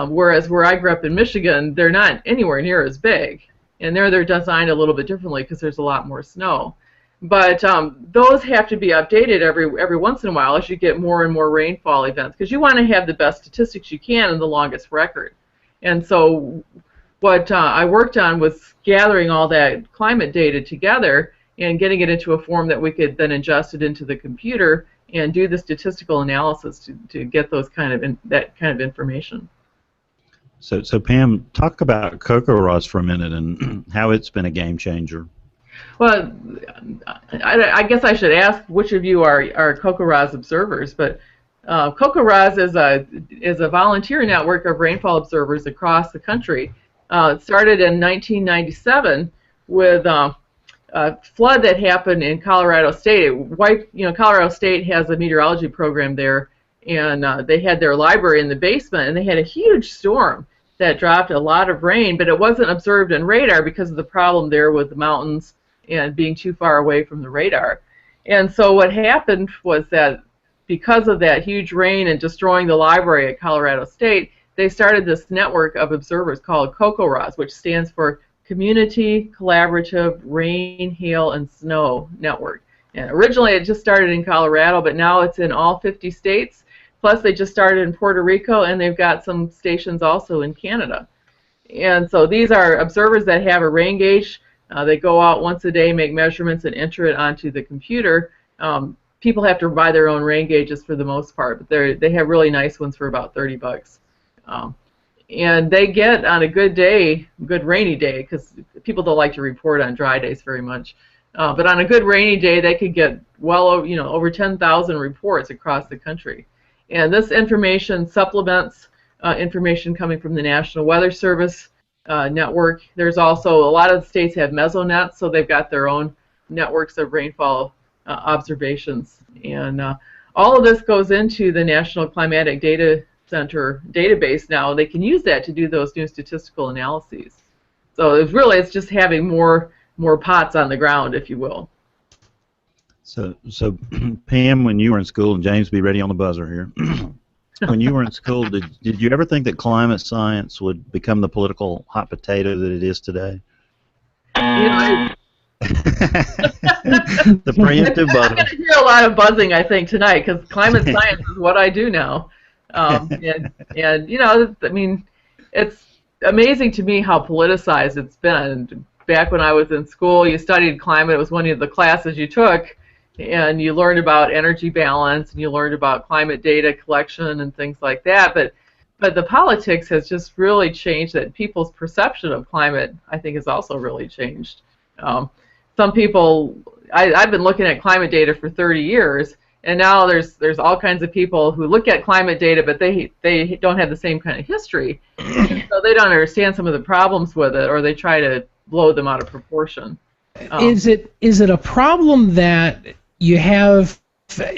whereas where I grew up in Michigan, they're not anywhere near as big. And they're designed a little bit differently because there's a lot more snow. But those have to be updated every once in a while as you get more and more rainfall events, because you want to have the best statistics you can and the longest record. And so what I worked on was gathering all that climate data together and getting it into a form that we could then ingest it into the computer and do the statistical analysis to get those that kind of information. So Pam, talk about CocoRaHS for a minute and how it's been a game changer. Well, I guess I should ask which of you are CocoRaHS observers, but CocoRaHS is a volunteer network of rainfall observers across the country. It started in 1997 with a flood that happened in Colorado State. Colorado State has a meteorology program there, and they had their library in the basement, and they had a huge storm that dropped a lot of rain, but it wasn't observed in radar because of the problem there with the mountains and being too far away from the radar. And so what happened was that because of that huge rain and destroying the library at Colorado State, they started this network of observers called CocoRaHS, which stands for Community Collaborative Rain, Hail, and Snow Network. And originally it just started in Colorado, but now it's in all 50 states. Plus they just started in Puerto Rico, and they've got some stations also in Canada. And so these are observers that have a rain gauge. They go out once a day, make measurements, and enter it onto the computer. People have to buy their own rain gauges for the most part, but they have really nice ones for about $30. And they get, on a good day, good rainy day, because people don't like to report on dry days very much, but on a good rainy day, they could get well over 10,000 reports across the country. And this information supplements information coming from the National Weather Service network. There's also, a lot of the states have Mesonet, so they've got their own networks of rainfall observations. And all of this goes into the National Climatic Data Center database now. They can use that to do those new statistical analyses. So it's just having more pots on the ground, if you will. So Pam, when you were in school, and James, be ready on the buzzer here. When you were in school, did you ever think that climate science would become the political hot potato that it is today? The preemptive buzzer. I'm going to hear a lot of buzzing, I think, tonight, because climate science is what I do now. And I mean, it's amazing to me how politicized it's been. Back when I was in school, you studied climate. It was one of the classes you took, and you learned about energy balance, and you learned about climate data collection and things like that. But the politics has just really changed. That people's perception of climate, I think, has also really changed. Some people, I've been looking at climate data for 30 years, and now there's all kinds of people who look at climate data, but they don't have the same kind of history, so they don't understand some of the problems with it, or they try to blow them out of proportion. Is it a problem that you have? Let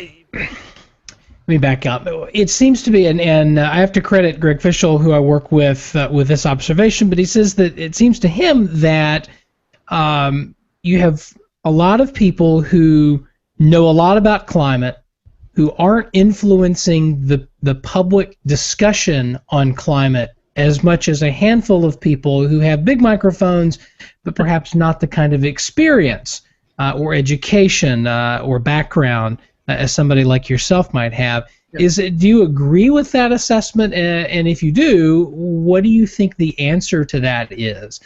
me back up. It seems to be, and I have to credit Greg Fischel, who I work with this observation, but he says that it seems to him that you have a lot of people who know a lot about climate, who aren't influencing the public discussion on climate as much as a handful of people who have big microphones, but perhaps not the kind of experience or education or background as somebody like yourself might have. Do you agree with that assessment? And if you do, what do you think the answer to that is?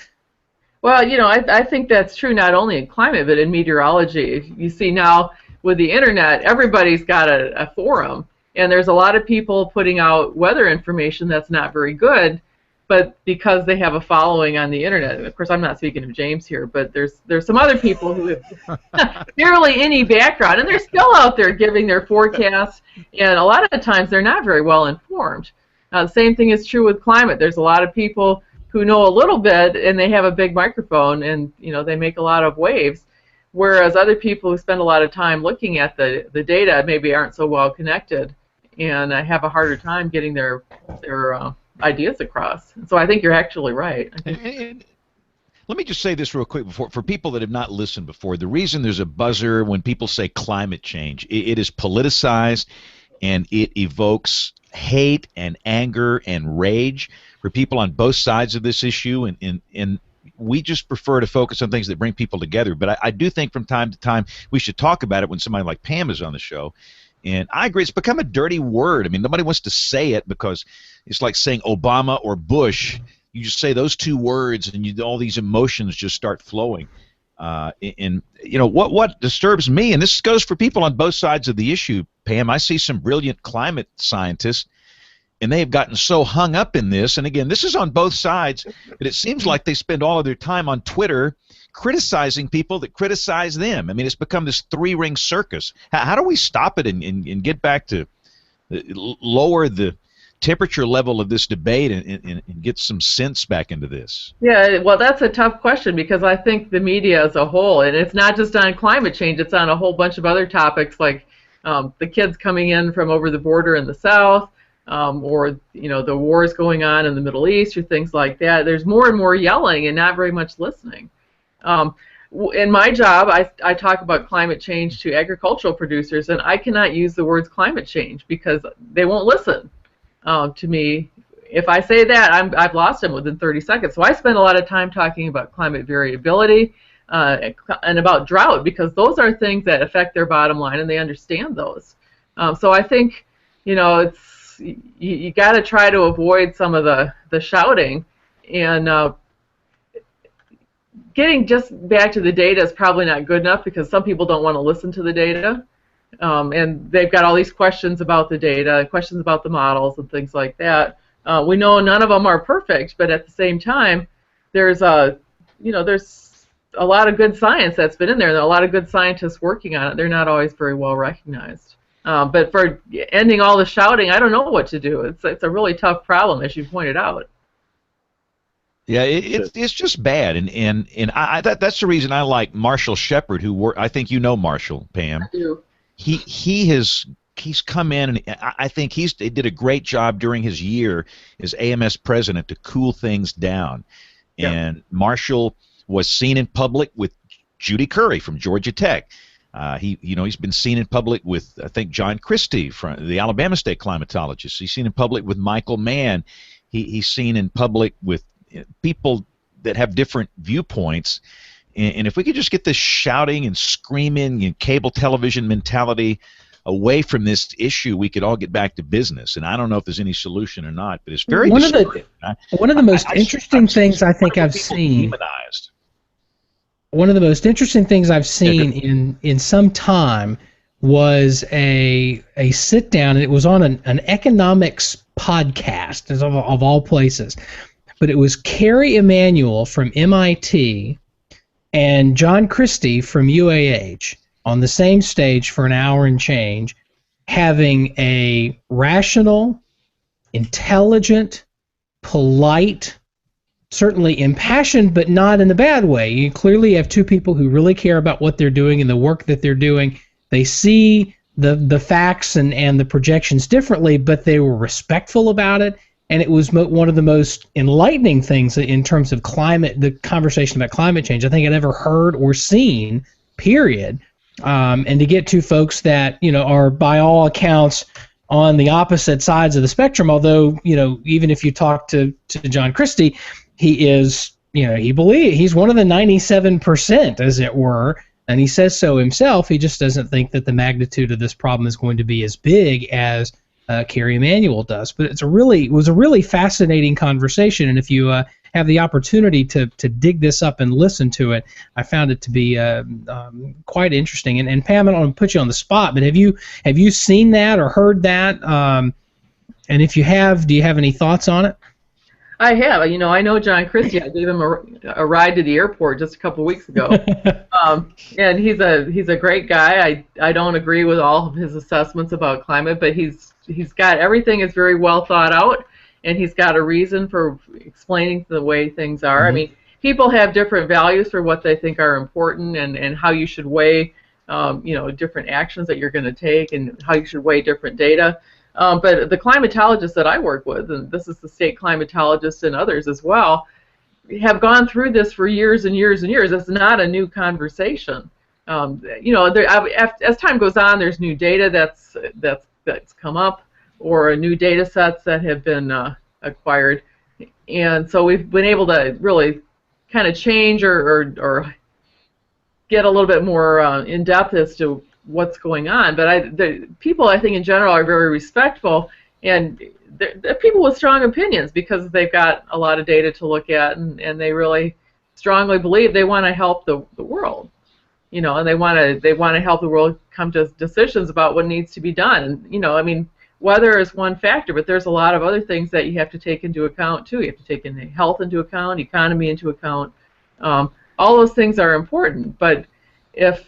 Well, I think that's true not only in climate but in meteorology. You see now with the internet, everybody's got a forum, and there's a lot of people putting out weather information that's not very good, but because they have a following on the internet. And of course, I'm not speaking of James here, but there's some other people who have barely any background, and they're still out there giving their forecasts, and a lot of the times they're not very well informed. The same thing is true with climate. There's a lot of people who know a little bit, and they have a big microphone, and they make a lot of waves, whereas other people who spend a lot of time looking at the data maybe aren't so well connected and have a harder time getting their ideas across. So I think you're actually right. And let me just say this real quick for people that have not listened before. The reason there's a buzzer when people say climate change, it is politicized, and it evokes hate and anger and rage for people on both sides of this issue, and we just prefer to focus on things that bring people together. But I do think from time to time we should talk about it when somebody like Pam is on the show. And I agree, it's become a dirty word. I mean, nobody wants to say it because it's like saying Obama or Bush. You just say those two words, and all these emotions just start flowing. And what disturbs me, and this goes for people on both sides of the issue, Pam, I see some brilliant climate scientists, and they have gotten so hung up in this. And again, this is on both sides, but it seems like they spend all of their time on Twitter criticizing people that criticize them. I mean, it's become this three-ring circus. How do we stop it and get back to lower the temperature level of this debate and get some sense back into this? Yeah, well, that's a tough question, because I think the media as a whole, and it's not just on climate change, it's on a whole bunch of other topics like the kids coming in from over the border in the South, or the wars going on in the Middle East, or things like that. There's more and more yelling and not very much listening. In my job, I talk about climate change to agricultural producers, and I cannot use the words climate change because they won't listen to me. If I say that, I've lost them within 30 seconds. So I spend a lot of time talking about climate variability and about drought, because those are things that affect their bottom line, and they understand those. So I think it's you got to try to avoid some of the shouting, and getting just back to the data is probably not good enough, because some people don't want to listen to the data, and they've got all these questions about the data, questions about the models, and things like that. We know none of them are perfect, but at the same time, there's there's a lot of good science that's been in there, and there are a lot of good scientists working on it. They're not always very well recognized. But for ending all the shouting, I don't know what to do. It's a really tough problem, as you pointed out. Yeah, it's just bad, and that's the reason I like Marshall Shepard, I think you know Marshall, Pam. I do. He's come in, and I think he did a great job during his year as AMS president to cool things down. Yeah. And Marshall was seen in public with Judy Curry from Georgia Tech. He's been seen in public with, I think, John Christie from the Alabama State climatologist. He's seen in public with Michael Mann. He's seen in public with people that have different viewpoints. And if we could just get this shouting and screaming and cable television mentality away from this issue, we could all get back to business. And I don't know if there's any solution or not, but it's very disturbing. One of the most interesting things I think I've seen. Demonized. One of the most interesting things I've seen in some time was a sit down, and it was on an economics podcast of all places. But it was Kerry Emanuel from MIT and John Christie from UAH on the same stage for an hour and change, having a rational, intelligent, polite, certainly impassioned, but not in a bad way. You clearly have two people who really care about what they're doing and the work that they're doing. They see the facts and the projections differently, but they were respectful about it. And it was one of the most enlightening things in terms of the conversation about climate change I think I'd ever heard or seen, period. And to get two folks that, are by all accounts on the opposite sides of the spectrum, although, even if you talk to John Christie, he is, he's one of the 97%, as it were, and he says so himself. He just doesn't think that the magnitude of this problem is going to be as big as Kerry Emanuel does. But it was a really fascinating conversation, and if you have the opportunity to dig this up and listen to it, I found it to be quite interesting. And Pam, I don't want to put you on the spot, but have you seen that or heard that? And if you have, do you have any thoughts on it? I have. I know John Christie. I gave him a ride to the airport just a couple weeks ago. And he's a great guy. I don't agree with all of his assessments about climate, but he's got everything is very well thought out, and he's got a reason for explaining the way things are. I mean, people have different values for what they think are important and how you should weigh, different actions that you're going to take and how you should weigh different data. But the climatologists that I work with, and this is the state climatologists and others as well, have gone through this for years and years and years. It's not a new conversation. As time goes on, there's new data that's come up, or new data sets that have been acquired, and so we've been able to really kind of change or get a little bit more in depth as to what's going on. But the people, I think, in general are very respectful, and they're people with strong opinions because they've got a lot of data to look at, and they really strongly believe they want to help the world, and they want to help the world come to decisions about what needs to be done. And weather is one factor, but there's a lot of other things that you have to take into account too. You have to take health into account, economy into account. All those things are important, but if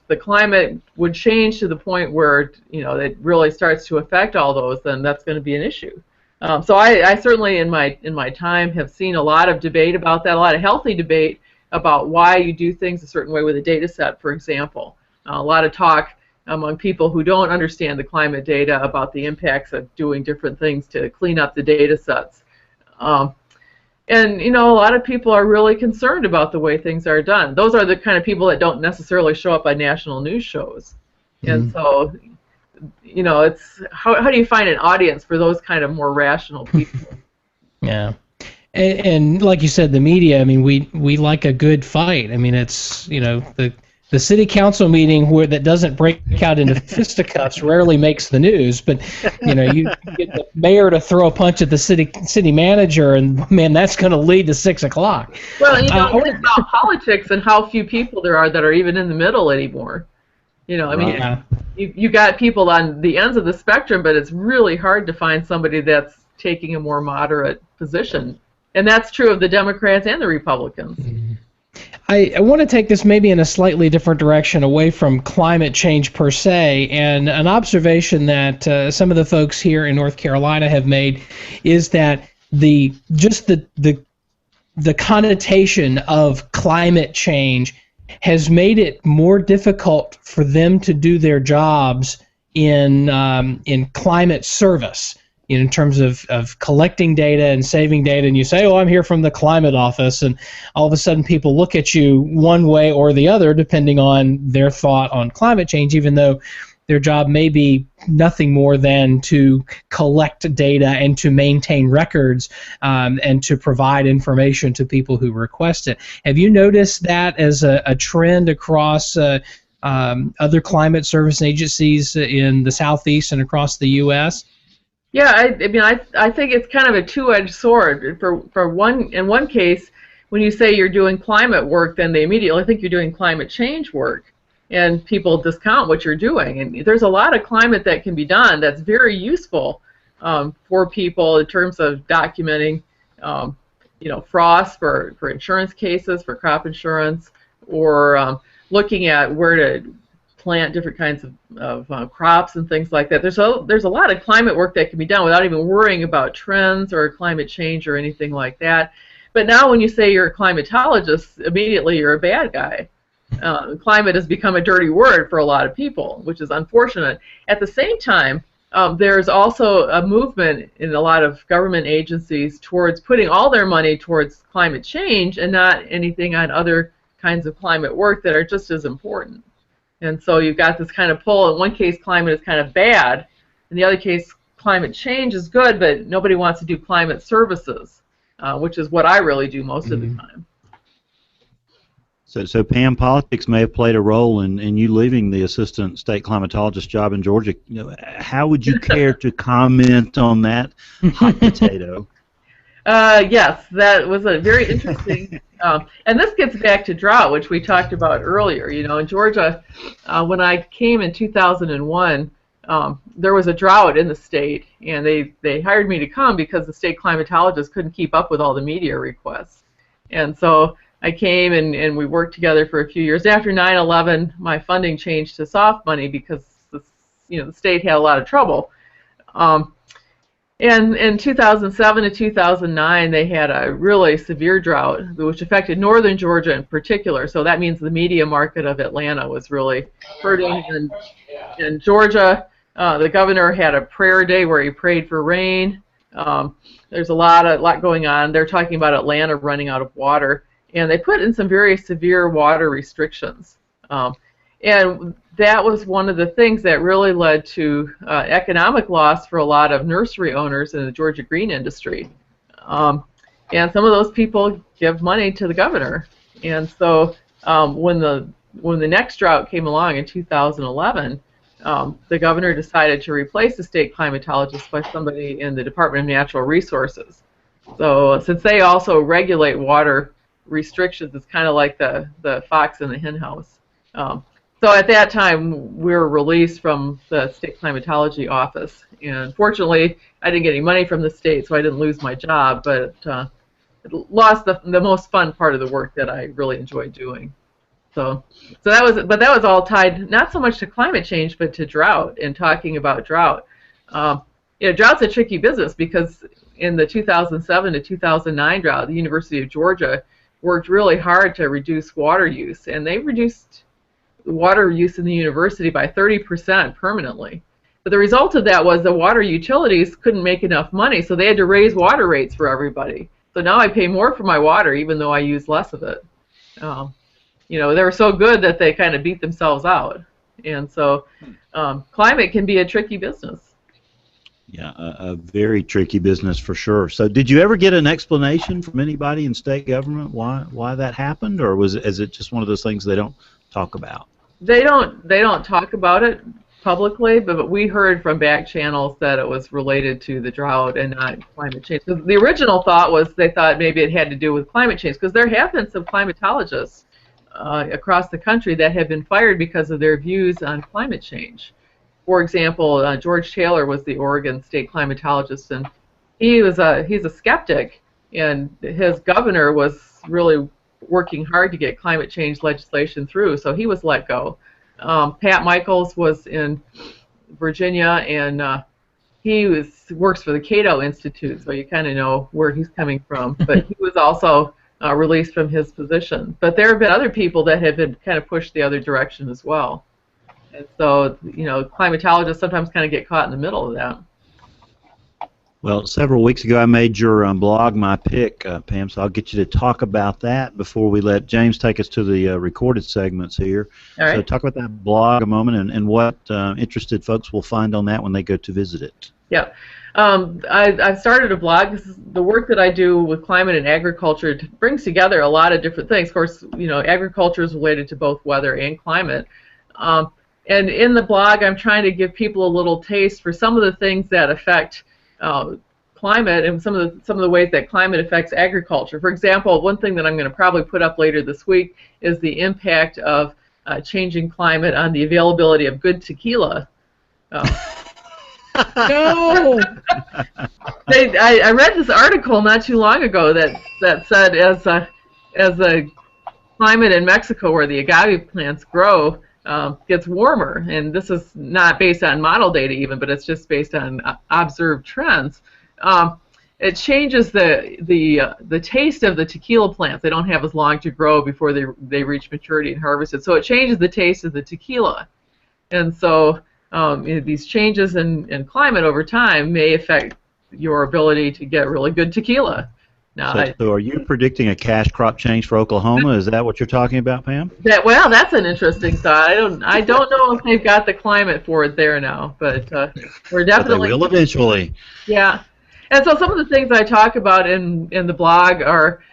the climate would change to the point where it really starts to affect all those, then that's going to be an issue. So I certainly in my time have seen a lot of debate about that, a lot of healthy debate about why you do things a certain way with a data set, for example. A lot of talk among people who don't understand the climate data about the impacts of doing different things to clean up the data sets. And a lot of people are really concerned about the way things are done. Those are the kind of people that don't necessarily show up on national news shows. And so, it's how do you find an audience for those kind of more rational people? Yeah. And like you said, the media, I mean, we like a good fight. I mean, it's, the city council meeting that doesn't break out into fisticuffs rarely makes the news, but you get the mayor to throw a punch at the city manager, and man, that's going to lead to 6 o'clock. Well, it's about politics and how few people there are that are even in the middle anymore. You got people on the ends of the spectrum, but it's really hard to find somebody that's taking a more moderate position, and that's true of the Democrats and the Republicans. Mm-hmm. I want to take this maybe in a slightly different direction, away from climate change per se, and an observation that some of the folks here in North Carolina have made is that the connotation of climate change has made it more difficult for them to do their jobs in climate service. In terms of collecting data and saving data, and you say, I'm here from the climate office, and all of a sudden people look at you one way or the other depending on their thought on climate change, even though their job may be nothing more than to collect data and to maintain records and to provide information to people who request it. Have you noticed that as a trend across other climate service agencies in the Southeast and across the U.S.? Yeah, I think it's kind of a two-edged sword. In one case, when you say you're doing climate work, then they immediately think you're doing climate change work, and people discount what you're doing. And there's a lot of climate that can be done that's very useful for people in terms of documenting, frost for insurance cases, for crop insurance, or looking at where to plant different kinds of crops and things like that. There's a lot of climate work that can be done without even worrying about trends or climate change or anything like that. But now when you say you're a climatologist, immediately you're a bad guy. Climate has become a dirty word for a lot of people, which is unfortunate. At the same time, there's also a movement in a lot of government agencies towards putting all their money towards climate change and not anything on other kinds of climate work that are just as important. And so you've got this kind of pull. In one case, climate is kind of bad. In the other case, climate change is good, but nobody wants to do climate services, which is what I really do most of the time. So Pam, politics may have played a role in you leaving the assistant state climatologist job in Georgia. How would you care to comment on that hot potato? Yes, that was a very interesting, and this gets back to drought, which we talked about earlier. You know, in Georgia, when I came in 2001, there was a drought in the state, and they hired me to come because the state climatologist couldn't keep up with all the media requests. And so I came, and we worked together for a few years. After 9/11, my funding changed to soft money because the state had a lot of trouble. And in 2007 to 2009, they had a really severe drought, which affected northern Georgia in particular. So that means the media market of Atlanta was really hurting. And in Georgia, the governor had a prayer day where he prayed for rain. There's a lot going on. They're talking about Atlanta running out of water, and they put in some very severe water restrictions. And that was one of the things that really led to economic loss for a lot of nursery owners in the Georgia green industry. And some of those people give money to the governor. And so when the next drought came along in 2011, the governor decided to replace the state climatologist by somebody in the Department of Natural Resources. So since they also regulate water restrictions, it's kind of like the fox in the hen house. So at that time, we were released from the state climatology office, and fortunately, I didn't get any money from the state, so I didn't lose my job, but lost the most fun part of the work that I really enjoyed doing. So that was all tied not so much to climate change, but to drought and talking about drought. Drought's a tricky business because in the 2007 to 2009 drought, the University of Georgia worked really hard to reduce water use, and they reduced water use in the university by 30% permanently. But the result of that was the water utilities couldn't make enough money, so they had to raise water rates for everybody. So now I pay more for my water even though I use less of it. They were so good that they kind of beat themselves out. And so climate can be a tricky business. Yeah, a very tricky business for sure. So did you ever get an explanation from anybody in state government why that happened, or is it just one of those things they don't talk about? They don't talk about it publicly, but we heard from back channels that it was related to the drought and not climate change. The original thought was they thought maybe it had to do with climate change, because there have been some climatologists across the country that have been fired because of their views on climate change. For example, George Taylor was the Oregon state climatologist, and he's a skeptic, and his governor was really working hard to get climate change legislation through, so he was let go. Pat Michaels was in Virginia, and he works for the Cato Institute, so you kind of know where he's coming from. But he was also released from his position. But there have been other people that have been kind of pushed the other direction as well. And so, climatologists sometimes kind of get caught in the middle of that. Well, several weeks ago I made your blog my pick, Pam, so I'll get you to talk about that before we let James take us to the recorded segments here. All right. So talk about that blog a moment and what interested folks will find on that when they go to visit it. Yeah. I've started a blog. This is the work that I do with climate and agriculture brings together a lot of different things. Of course, agriculture is related to both weather and climate. And in the blog, I'm trying to give people a little taste for some of the things that affect climate and some of the ways that climate affects agriculture. For example, one thing that I'm going to probably put up later this week is the impact of changing climate on the availability of good tequila. No! I read this article not too long ago that said as the climate in Mexico where the agave plants grow gets warmer, and this is not based on model data even, but it's just based on observed trends. It changes the taste of the tequila plants. They don't have as long to grow before they reach maturity and harvested. So it changes the taste of the tequila, and so these changes in climate over time may affect your ability to get really good tequila. Now, so are you predicting a cash crop change for Oklahoma? Is that what you're talking about, Pam? Well, that's an interesting thought. I don't know if they've got the climate for it there now, but we're definitely. But they will eventually. Yeah, and so some of the things I talk about in the blog are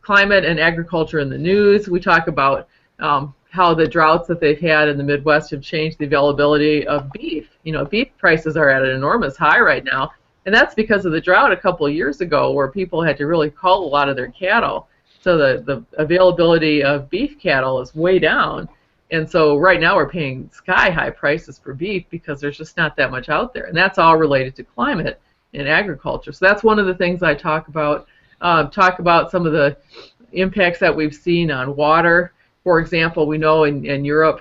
climate and agriculture in the news. We talk about how the droughts that they've had in the Midwest have changed the availability of beef. Beef prices are at an enormous high right now. And that's because of the drought a couple of years ago where people had to really cull a lot of their cattle. So the availability of beef cattle is way down. And so right now we're paying sky-high prices for beef because there's just not that much out there. And that's all related to climate and agriculture. So that's one of the things I talk about. Talk about some of the impacts that we've seen on water. For example, we know in Europe,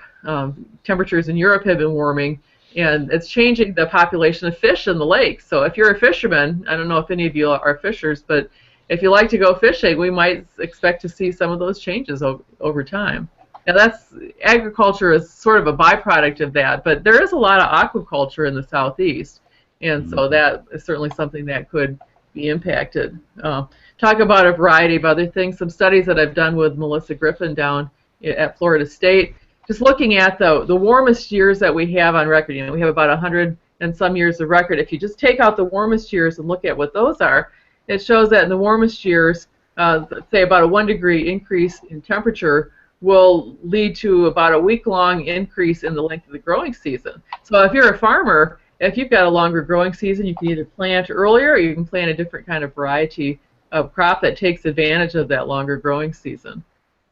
temperatures in Europe have been warming, and it's changing the population of fish in the lakes. So if you're a fisherman, I don't know if any of you are fishers, but if you like to go fishing, we might expect to see some of those changes over time. Now agriculture is sort of a byproduct of that, but there is a lot of aquaculture in the southeast, and so that is certainly something that could be impacted. Talk about a variety of other things. Some studies that I've done with Melissa Griffin down at Florida State, just looking at the warmest years that we have on record. You know, we have about 100 and some years of record. If you just take out the warmest years and look at what those are, it shows that in the warmest years, say about a 1 degree increase in temperature will lead to about a week-long increase in the length of the growing season. So if you're a farmer, if you've got a longer growing season, you can either plant earlier or you can plant a different kind of variety of crop that takes advantage of that longer growing season.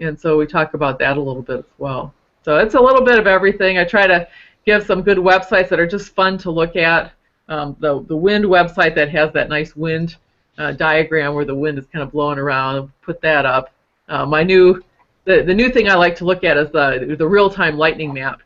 And so we talk about that a little bit as well. So it's a little bit of everything. I try to give some good websites that are just fun to look at. The wind website that has that nice wind diagram where the wind is kind of blowing around, put that up. The new thing I like to look at is the real-time lightning map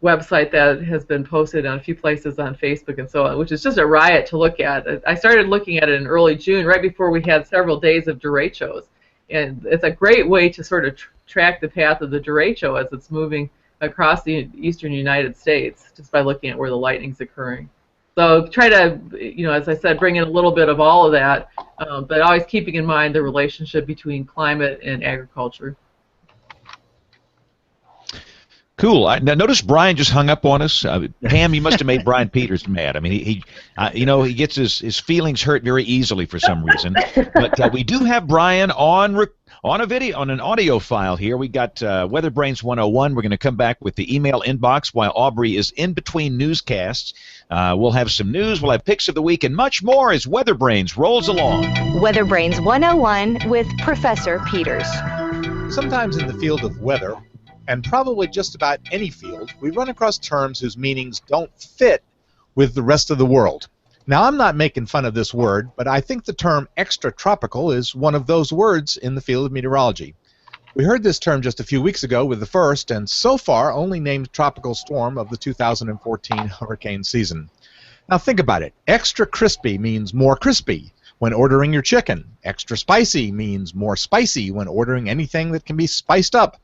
website that has been posted on a few places on Facebook and so on, which is just a riot to look at. I started looking at it in early June, right before we had several days of derechos. And it's a great way to sort of track the path of the derecho as it's moving across the eastern United States, just by looking at where the lightning's occurring. So try to, as I said, bring in a little bit of all of that, but always keeping in mind the relationship between climate and agriculture. Cool. Now notice Brian just hung up on us. Pam, you must have made Brian Peters mad. I mean, he gets his feelings hurt very easily for some reason. But we do have Brian on an audio file here. We got Weather Brains 101. We're going to come back with the email inbox while Aubrey is in between newscasts. We'll have some news. We'll have picks of the week and much more as Weather Brains rolls along. Weather Brains 101 with Professor Peters. Sometimes in the field of weather, and probably just about any field, we run across terms whose meanings don't fit with the rest of the world. Now, I'm not making fun of this word, but I think the term extratropical is one of those words in the field of meteorology. We heard this term just a few weeks ago with the first, and so far, only named tropical storm of the 2014 hurricane season. Now, think about it. Extra crispy means more crispy when ordering your chicken. Extra spicy means more spicy when ordering anything that can be spiced up.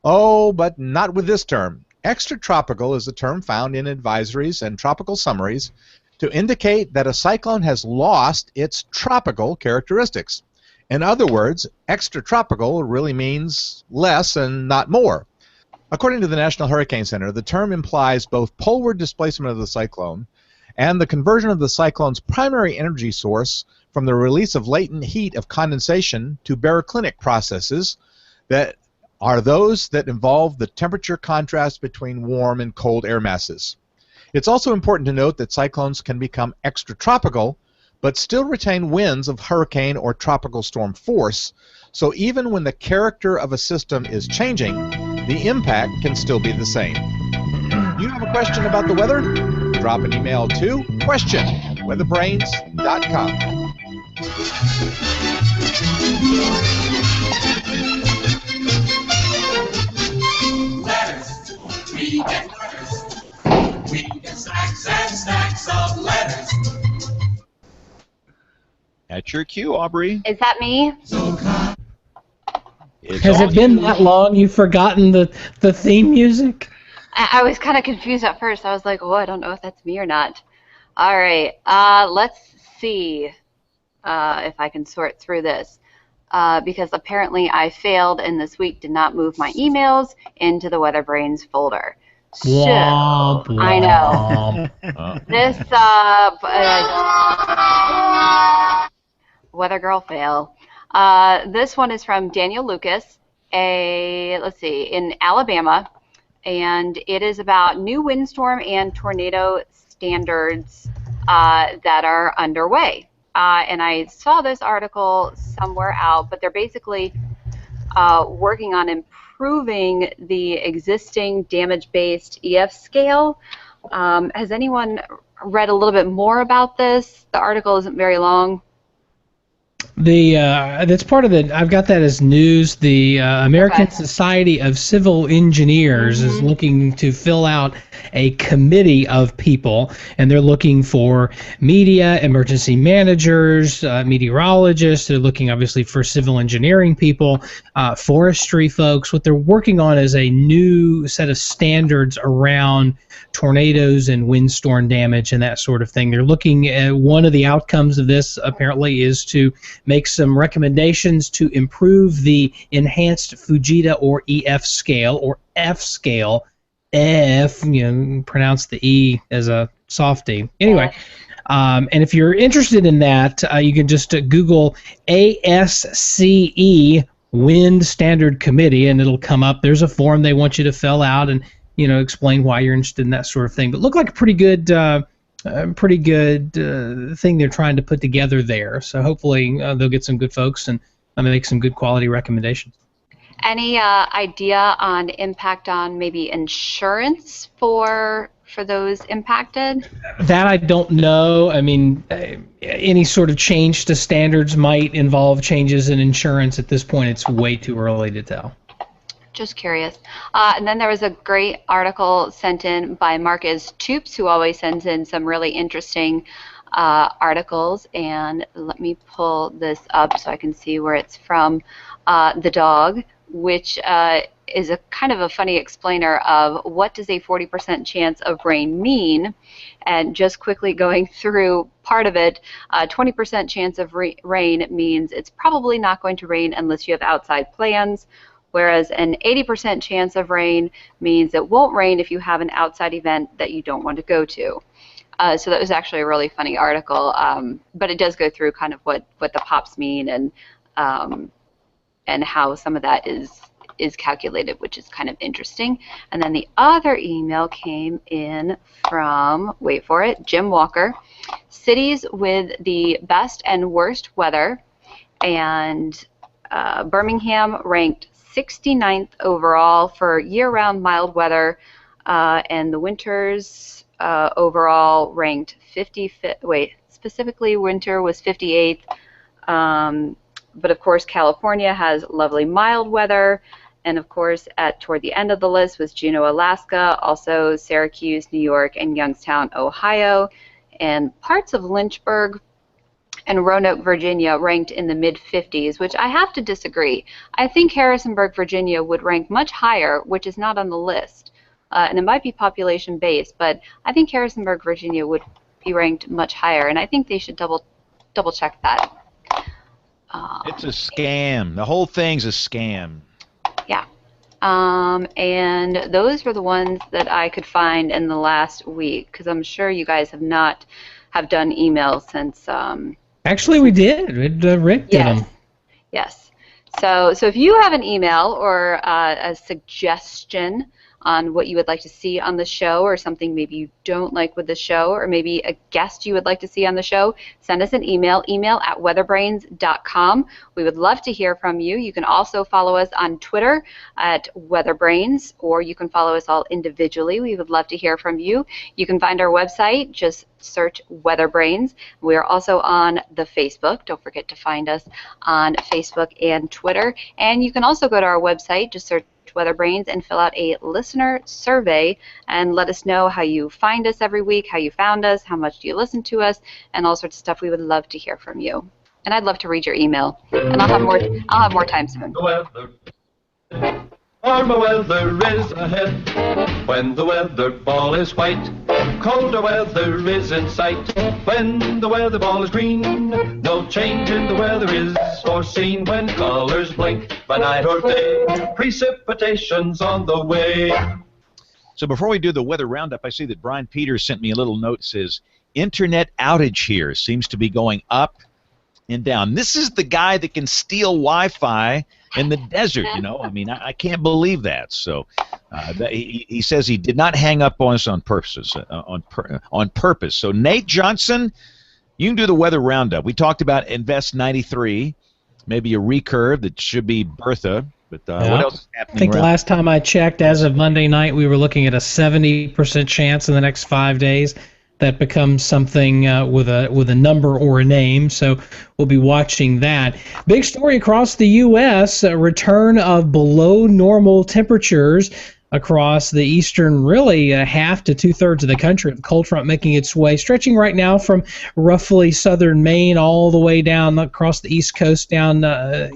Oh, but not with this term. Extratropical is a term found in advisories and tropical summaries to indicate that a cyclone has lost its tropical characteristics. In other words, extratropical really means less and not more. According to the National Hurricane Center, the term implies both poleward displacement of the cyclone and the conversion of the cyclone's primary energy source from the release of latent heat of condensation to baroclinic processes that are those that involve the temperature contrast between warm and cold air masses. It's also important to note that cyclones can become extratropical, but still retain winds of hurricane or tropical storm force, so even when the character of a system is changing, the impact can still be the same. You have a question about the weather? Drop an email to question@weatherbrains.com. We get letters. We get stacks and stacks of letters. At your cue, Aubrey. Is that me? Has it been that long you've forgotten the theme music? I was kind of confused at first. I was like, oh, I don't know if that's me or not. All right, let's see if I can sort through this. Because apparently I failed and this week did not move my emails into the Weather Brains folder. So, I know. This, Weather Girl fail. This one is from Daniel Lucas, in Alabama, and it is about new windstorm and tornado standards that are underway. And I saw this article somewhere out, but they're basically working on improving the existing damage-based EF scale. Has anyone read a little bit more about this? The article isn't very long. That's part of the. I've got that as news. The American Society of Civil Engineers is looking to fill out a committee of people, and they're looking for media, emergency managers, meteorologists. They're looking obviously for civil engineering people, forestry folks. What they're working on is a new set of standards around tornadoes and windstorm damage and that sort of thing. They're looking at one of the outcomes of this apparently is to make some recommendations to improve the enhanced Fujita or EF scale or F scale. F, pronounce the E as a softie. Anyway, and if you're interested in that, you can just Google ASCE Wind Standard Committee, and it'll come up. There's a form they want you to fill out and explain why you're interested in that sort of thing. But look like a pretty good thing they're trying to put together there. So hopefully they'll get some good folks and make some good quality recommendations. Any idea on impact on maybe insurance for those impacted? That I don't know. I mean, any sort of change to standards might involve changes in insurance. At this point, it's way too early to tell. Just curious. And then there was a great article sent in by Marcus Toops, who always sends in some really interesting articles. And let me pull this up so I can see where it's from. The Dog, which is a kind of a funny explainer of what does a 40% chance of rain mean. And just quickly going through part of it, 20% chance of rain means it's probably not going to rain unless you have outside plans. Whereas an 80% chance of rain means it won't rain if you have an outside event that you don't want to go to. So that was actually a really funny article, but it does go through kind of what the POPs mean and how some of that is calculated, which is kind of interesting. And then the other email came in from, wait for it, Jim Walker, cities with the best and worst weather, and Birmingham ranked 69th overall for year-round mild weather, and the winters overall ranked 55th. Wait, specifically winter was 58th. But of course, California has lovely mild weather, and of course, toward the end of the list was Juneau, Alaska, also Syracuse, New York, and Youngstown, Ohio, and parts of Lynchburg and Roanoke, Virginia ranked in the mid-50s, which I have to disagree. I think Harrisonburg, Virginia would rank much higher, which is not on the list. And it might be population-based, but I think Harrisonburg, Virginia would be ranked much higher, and I think they should double check that. It's a scam. The whole thing's a scam. Yeah. And those were the ones that I could find in the last week, because I'm sure you guys have done emails since... Actually, we did. Rick did them. Yes. So if you have an email or a suggestion on what you would like to see on the show, or something maybe you don't like with the show, or maybe a guest you would like to see on the show, send us an email at weatherbrains.com. We would love to hear from you. You can also follow us on Twitter at weatherbrains, or you can follow us all individually. We would love to hear from you. You can find our website, just search weatherbrains. We are also on the Facebook. Don't forget to find us on Facebook and Twitter. And you can also go to our website, just search weatherbrains, and fill out a listener survey and let us know how you find us every week, how you found us, how much do you listen to us, and all sorts of stuff. We would love to hear from you. And I'd love to read your email. And I'll have more time soon. Warmer weather is ahead when the weather ball is white. Colder weather is in sight when the weather ball is green. No change in the weather is foreseen when colors blink by night or day. Precipitation's on the way. So before we do the weather roundup, I see that Brian Peters sent me a little note that says, internet outage here seems to be going up and down. This is the guy that can steal Wi-Fi in the desert. I mean, I can't believe that. So he says he did not hang up on us on purpose. On purpose. So Nate Johnson, you can do the weather roundup. We talked about Invest 93, maybe a recurve that should be Bertha. But what else is happening? I think last time I checked, as of Monday night, we were looking at a 70% chance in the next 5 days. That becomes something with a number or a name, so we'll be watching that. Big story across the U.S., a return of below normal temperatures across the eastern, really half to two-thirds of the country. The cold front making its way, stretching right now from roughly southern Maine all the way down across the east coast, down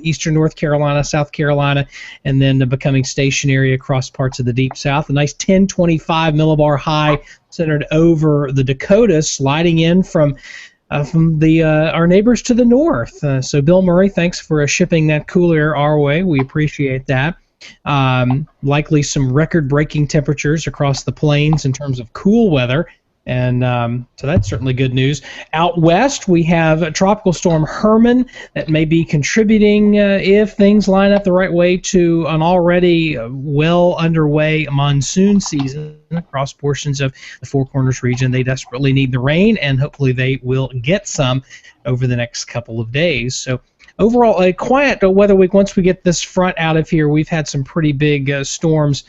eastern North Carolina, South Carolina, and then becoming stationary across parts of the deep south. A nice 1025 millibar high centered over the Dakotas, sliding in from our neighbors to the north. So Bill Murray, thanks for shipping that cool air our way. We appreciate that. Likely some record-breaking temperatures across the plains in terms of cool weather, and so that's certainly good news. Out west, we have a Tropical Storm Herman that may be contributing, if things line up the right way, to an already well underway monsoon season across portions of the Four Corners region. They desperately need the rain, and hopefully they will get some over the next couple of days. So overall, a quiet weather week. Once we get this front out of here, we've had some pretty big storms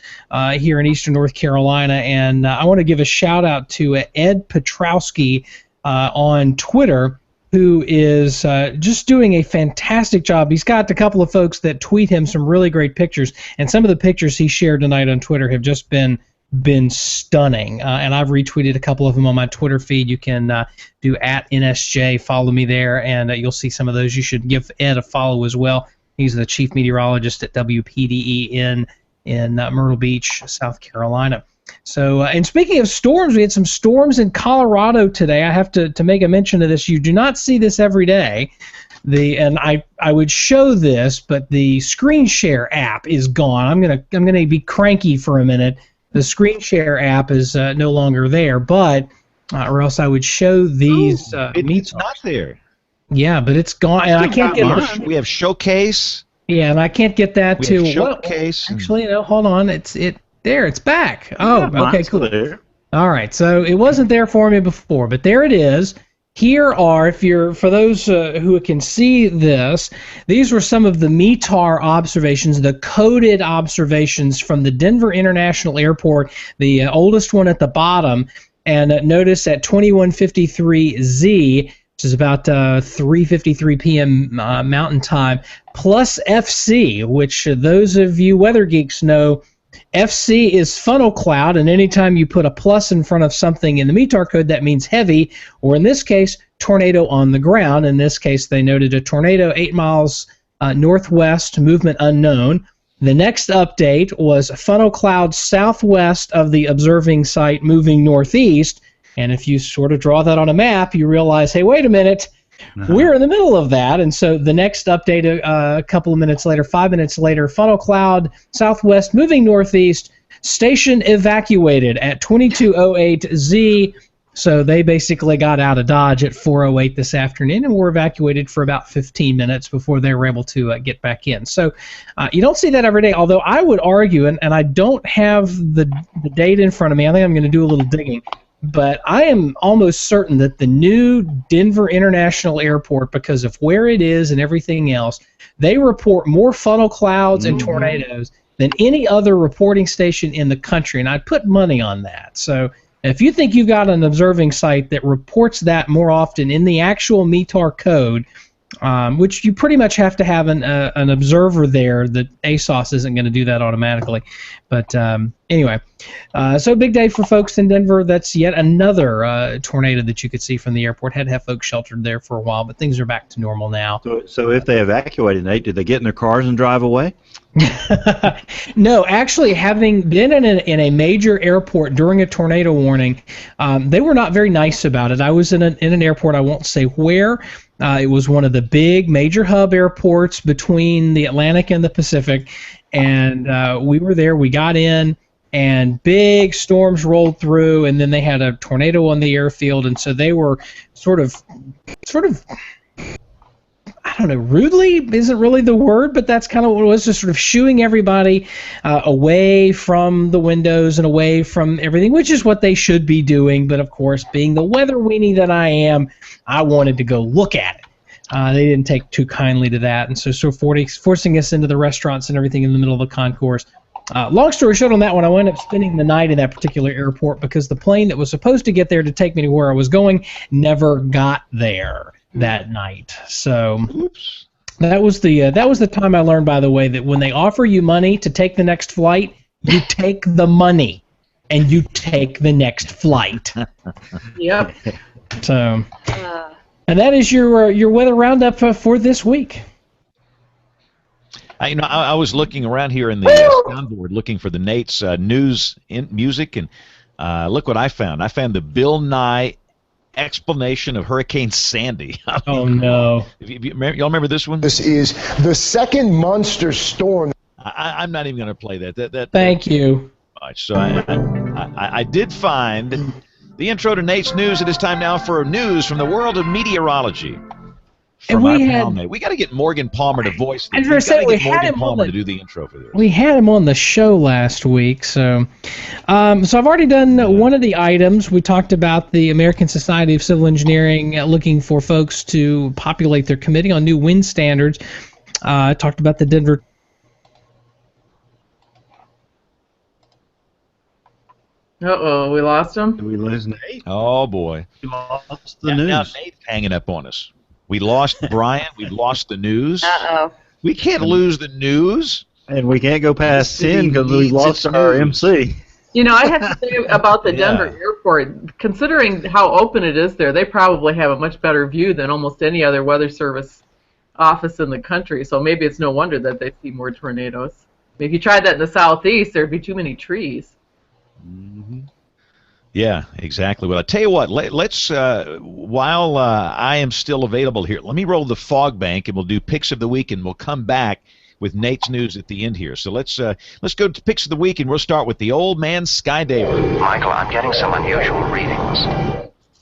here in eastern North Carolina, and I want to give a shout-out to Ed Petrowski on Twitter, who is just doing a fantastic job. He's got a couple of folks that tweet him some really great pictures, and some of the pictures he shared tonight on Twitter have just been stunning, and I've retweeted a couple of them on my Twitter feed. You can do @NSJ, follow me there, and you'll see some of those. You should give Ed a follow as well. He's the chief meteorologist at WPDE in Myrtle Beach, South Carolina. So, and speaking of storms, we had some storms in Colorado today. I have to make a mention of this. You do not see this every day. And I would show this, but the screen share app is gone. I'm gonna be cranky for a minute. The screen share app is no longer there, but or else I would show these. It's not there. Yeah, but it's gone, and I can't get it. We have Showcase. Yeah, and I can't get that too. Showcase. Well, actually, no, hold on. It's there. It's back. Oh, okay, cool. There. All right, so it wasn't there for me before, but there it is. Here are, for those who can see this, these were some of the METAR observations, the coded observations from the Denver International Airport, the oldest one at the bottom. And notice at 21:53Z, which is about 3:53 p.m. Mountain Time, plus FC, which those of you weather geeks know, FC is funnel cloud, and anytime you put a plus in front of something in the METAR code, that means heavy, or in this case, tornado on the ground. In this case, they noted a tornado 8 miles northwest, movement unknown. The next update was funnel cloud southwest of the observing site moving northeast, and if you sort of draw that on a map, you realize, hey, wait a minute, we're in the middle of that. And so the next update a couple of minutes later, 5 minutes later, funnel cloud southwest moving northeast, station evacuated at 22:08Z. So they basically got out of Dodge at 4:08 this afternoon and were evacuated for about 15 minutes before they were able to get back in. So you don't see that every day, although I would argue, and I don't have the date in front of me, I think I'm going to do a little digging, but I am almost certain that the new Denver International Airport, because of where it is and everything else, they report more funnel clouds and tornadoes than any other reporting station in the country, and I'd put money on that. So if you think you've got an observing site that reports that more often in the actual METAR code, which you pretty much have to have an observer there, that ASOS isn't going to do that automatically. But anyway, so big day for folks in Denver. That's yet another tornado that you could see from the airport. Had to have folks sheltered there for a while, but things are back to normal now. So if they evacuated, Nate, did they get in their cars and drive away? No, actually, having been in a major airport during a tornado warning, they were not very nice about it. I was in an airport, I won't say where. It was one of the big major hub airports between the Atlantic and the Pacific, and we were there. We got in, and big storms rolled through, and then they had a tornado on the airfield, and so they were sort of I don't know, rudely isn't really the word, but that's kind of what it was, just sort of shooing everybody away from the windows and away from everything, which is what they should be doing. But, of course, being the weather weenie that I am, I wanted to go look at it. They didn't take too kindly to that, and so forcing us into the restaurants and everything in the middle of the concourse. Long story short on that one, I wound up spending the night in that particular airport because the plane that was supposed to get there to take me to where I was going never got there that night. So that was the time I learned, by the way, that when they offer you money to take the next flight, you take the money and you take the next flight. Yep. So, and that is your weather roundup for this week. I was looking around here in the soundboard looking for the Nate's news music, and look what I found. I found the Bill Nye explanation of Hurricane Sandy. Oh, no. Y'all remember this one? This is the second monster storm. I'm not even going to play that. Thank you. So I did find the intro to Nate's News. It is time now for news from the world of meteorology. And we got to get Morgan Palmer to voice this. I was going to say, we had Morgan him Palmer to do the intro for this. We had him on the show last week, so I've already done one of the items. We talked about the American Society of Civil Engineering looking for folks to populate their committee on new wind standards. I talked about the Denver. Uh-oh, we lost him? Did we lose Nate? Oh, boy. We lost the news. Now Nate's hanging up on us. We lost Brian. We've lost the news. Uh-oh. We can't lose the news. And we can't go past 10 because we lost our MC. You know, I have to say about the Denver airport, considering how open it is there, they probably have a much better view than almost any other weather service office in the country. So maybe it's no wonder that they see more tornadoes. If you tried that in the southeast, there'd be too many trees. Mm-hmm. Yeah, exactly. Well, I tell you what, let's while I am still available here, let me roll the fog bank and we'll do picks of the week, and we'll come back with Nate's news at the end here. So let's go to picks of the week, and we'll start with the old man Skydaver. Michael, I'm getting some unusual readings.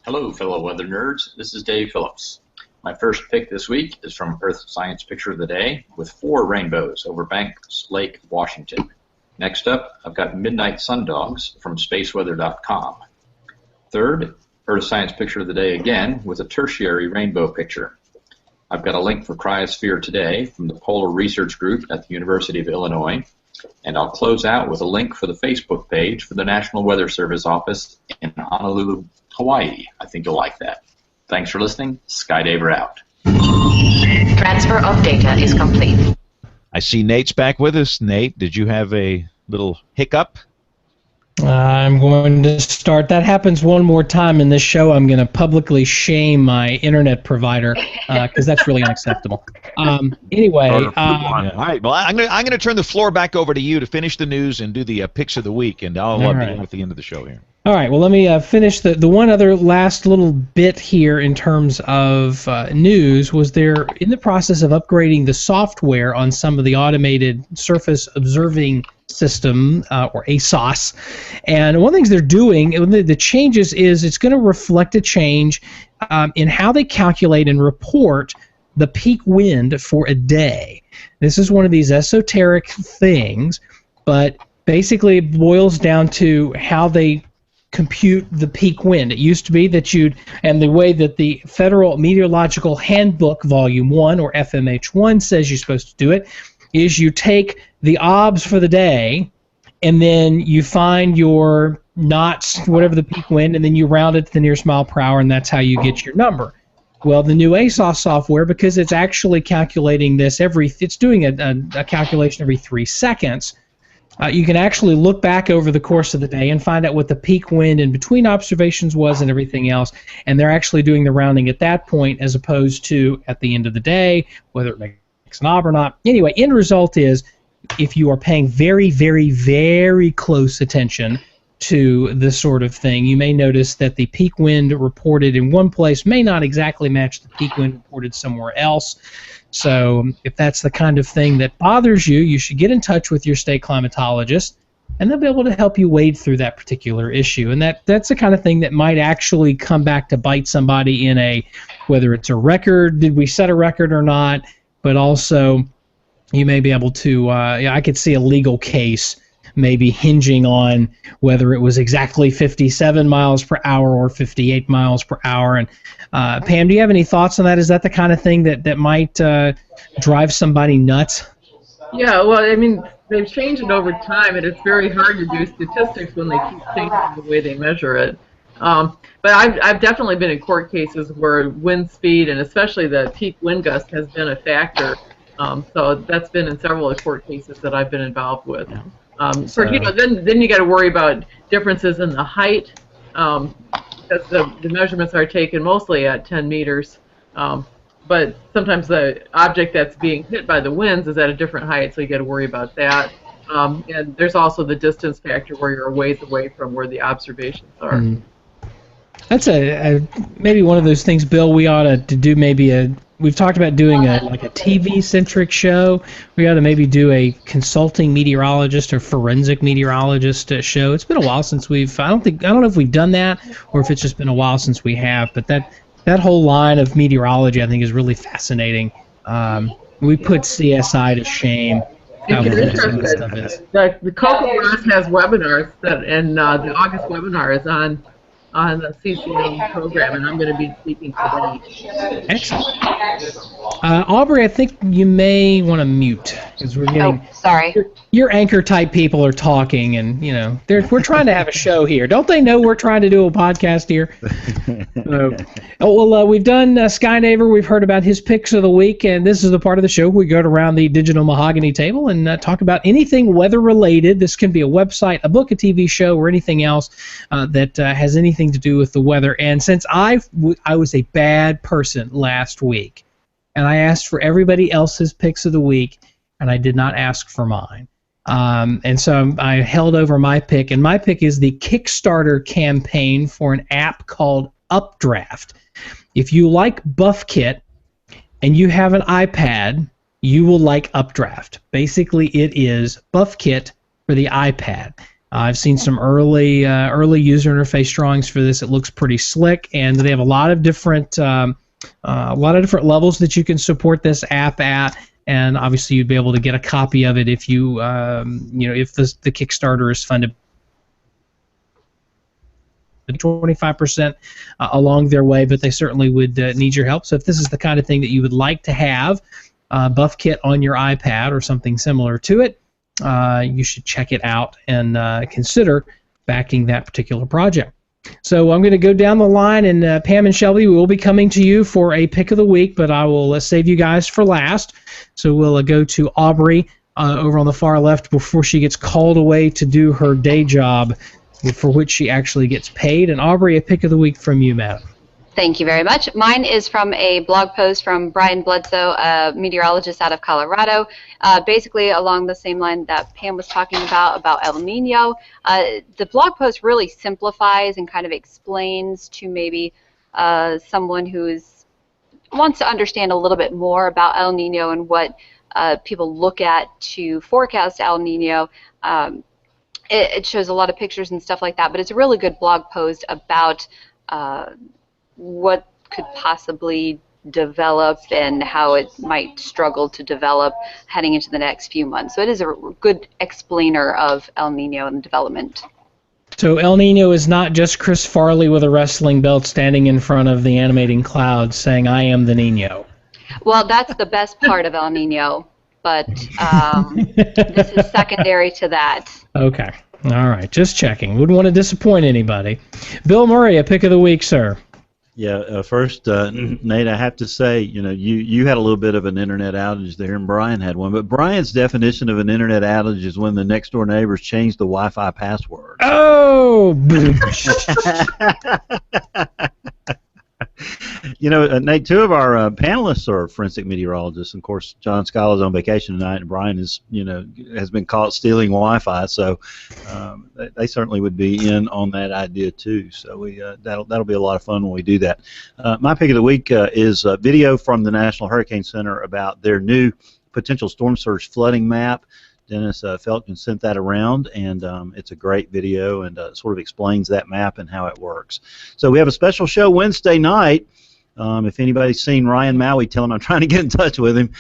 Hello, fellow weather nerds. This is Dave Phillips. My first pick this week is from Earth Science Picture of the Day with 4 rainbows over Banks Lake, Washington. Next up, I've got Midnight Sundogs from spaceweather.com. Third, Earth Science Picture of the Day again with a tertiary rainbow picture. I've got a link for Cryosphere Today from the Polar Research Group at the University of Illinois. And I'll close out with a link for the Facebook page for the National Weather Service office in Honolulu, Hawaii. I think you'll like that. Thanks for listening. Skydaver out. Transfer of data is complete. I see Nate's back with us. Nate, did you have a little hiccup? I'm going to start. That happens one more time in this show, I'm going to publicly shame my internet provider because that's really unacceptable. Anyway. All right. Well, I'm going to turn the floor back over to you to finish the news and do the picks of the week, and I'll be at the end of the show here. All right, well, let me finish the one other last little bit here in terms of news. Was they're in the process of upgrading the software on some of the automated surface observing system, or ASOS. And one of the things they're doing, the changes is it's going to reflect a change in how they calculate and report the peak wind for a day. This is one of these esoteric things, but basically it boils down to how they compute the peak wind. It used to be that and the way that the Federal Meteorological Handbook Volume 1, or FMH1, says you're supposed to do it, is you take the obs for the day, and then you find your knots, whatever the peak wind, and then you round it to the nearest mile per hour, and that's how you get your number. Well, the new ASOS software, because it's actually calculating this it's doing a calculation every 3 seconds, you can actually look back over the course of the day and find out what the peak wind in between observations was and everything else, and they're actually doing the rounding at that point as opposed to at the end of the day, whether it makes an ob or not. Anyway, end result is if you are paying very, very, very close attention to this sort of thing, you may notice that the peak wind reported in one place may not exactly match the peak wind reported somewhere else. So if that's the kind of thing that bothers you, you should get in touch with your state climatologist and they'll be able to help you wade through that particular issue. And that's the kind of thing that might actually come back to bite somebody in a, whether it's a record, did we set a record or not, but also you may be able to, I could see a legal case maybe hinging on whether it was exactly 57 miles per hour or 58 miles per hour. And Pam, do you have any thoughts on that? Is that the kind of thing that might drive somebody nuts? Yeah, well, I mean, they've changed it over time, and it's very hard to do statistics when they keep changing the way they measure it. But I've definitely been in court cases where wind speed and especially the peak wind gust has been a factor. So that's been in several of the court cases that I've been involved with. Then you got to worry about differences in the height, because the measurements are taken mostly at 10 meters. But sometimes the object that's being hit by the winds is at a different height, so you got to worry about that. And there's also the distance factor where you're a ways away from where the observations are. Mm-hmm. That's maybe one of those things, Bill. We ought to do maybe we've talked about doing a TV-centric show. We ought to maybe do a consulting meteorologist or forensic meteorologist show. It's been a while since I don't know if we've done that or if it's just been a while since we have. But that whole line of meteorology, I think, is really fascinating. We put CSI to shame. The Coco Ross has webinars, and the August webinar is on the CCM program, and I'm going to be speaking today. Excellent. Aubrey, I think you may want to mute because we're getting. Oh, sorry. Your anchor type people are talking, and we're trying to have a show here. Don't they know we're trying to do a podcast here? We've done Skynaver. We've heard about his picks of the week, and this is the part of the show where we go around the digital mahogany table and talk about anything weather related. This can be a website, a book, a TV show, or anything else that has anything to do with the weather. And since I was a bad person last week, and I asked for everybody else's picks of the week, and I did not ask for mine. And so I held over my pick, and my pick is the Kickstarter campaign for an app called Updraft. If you like BuffKit and you have an iPad, you will like Updraft. Basically, it is BuffKit for the iPad. I've seen some early user interface drawings for this. It looks pretty slick, and they have a lot of different levels that you can support this app at. And obviously, you'd be able to get a copy of it if you, if the Kickstarter is funded 25% along their way, but they certainly would need your help. So if this is the kind of thing that you would like to have, BuffKit on your iPad or something similar to it, you should check it out and consider backing that particular project. So I'm going to go down the line, and Pam and Shelby, we will be coming to you for a pick of the week, but I will save you guys for last. So we'll go to Aubrey over on the far left before she gets called away to do her day job for which she actually gets paid. And Aubrey, a pick of the week from you, madam. Thank you very much. Mine is from a blog post from Brian Bledsoe, a meteorologist out of Colorado, basically along the same line that Pam was talking about El Nino. The blog post really simplifies and kind of explains to maybe someone who wants to understand a little bit more about El Nino and what people look at to forecast El Nino. It shows a lot of pictures and stuff like that, but it's a really good blog post about what could possibly develop and how it might struggle to develop heading into the next few months. So it is a good explainer of El Nino and development. So El Nino is not just Chris Farley with a wrestling belt standing in front of the animating clouds saying, "I am the Nino." Well, that's the best part of El Nino, but this is secondary to that. Okay. All right. Just checking. Wouldn't want to disappoint anybody. Bill Murray, a pick of the week, sir. Yeah, first, Nate, I have to say, you had a little bit of an internet outage there, and Brian had one. But Brian's definition of an internet outage is when the next door neighbors change the Wi-Fi password. Oh! Nate, two of our panelists are forensic meteorologists. And of course, John Scala's on vacation tonight, and Brian is, has been caught stealing Wi-Fi. So they certainly would be in on that idea too. So that'll be a lot of fun when we do that. My pick of the week is a video from the National Hurricane Center about their new potential storm surge flooding map. Dennis Felkin sent that around, and it's a great video and sort of explains that map and how it works. So we have a special show Wednesday night. If anybody's seen Ryan Maui, tell him I'm trying to get in touch with him.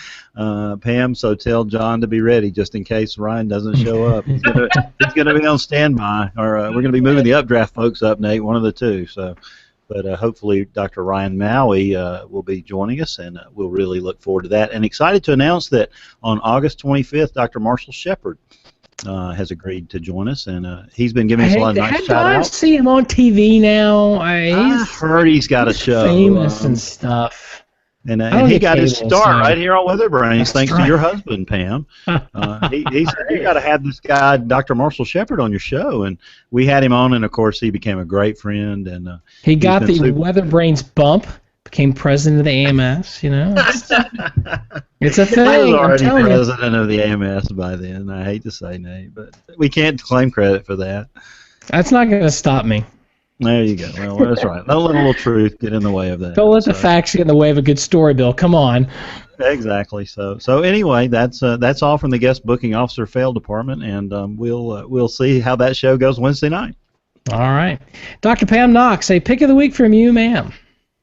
Pam, so tell John to be ready just in case Ryan doesn't show up. He's going to be on standby, or we're going to be moving the Updraft folks up, Nate, one of the two. So. But hopefully Dr. Ryan Maui will be joining us, and we'll really look forward to that. And excited to announce that on August 25th, Dr. Marshall Shepard has agreed to join us, and he's been giving us a lot of nice shout-outs. I see him on TV now. I heard he's got a show. Famous and stuff. And he got his start right here on Weather Brains, thanks to your husband, Pam. He said, you got to have this guy, Dr. Marshall Shepard, on your show. And we had him on, and, of course, he became a great friend. And he got the Weather Brains bump, became president of the AMS, you know. It's a thing. He was already president of the AMS by then. I hate to say, Nate, but we can't claim credit for that. That's not going to stop me. There you go. Well, that's right. Don't let a little truth get in the way of that. Don't let the facts get in the way of a good story, Bill. Come on. Exactly. So anyway, that's all from the guest booking officer fail department, and we'll see how that show goes Wednesday night. All right, Dr. Pam Knox, a pick of the week from you, ma'am.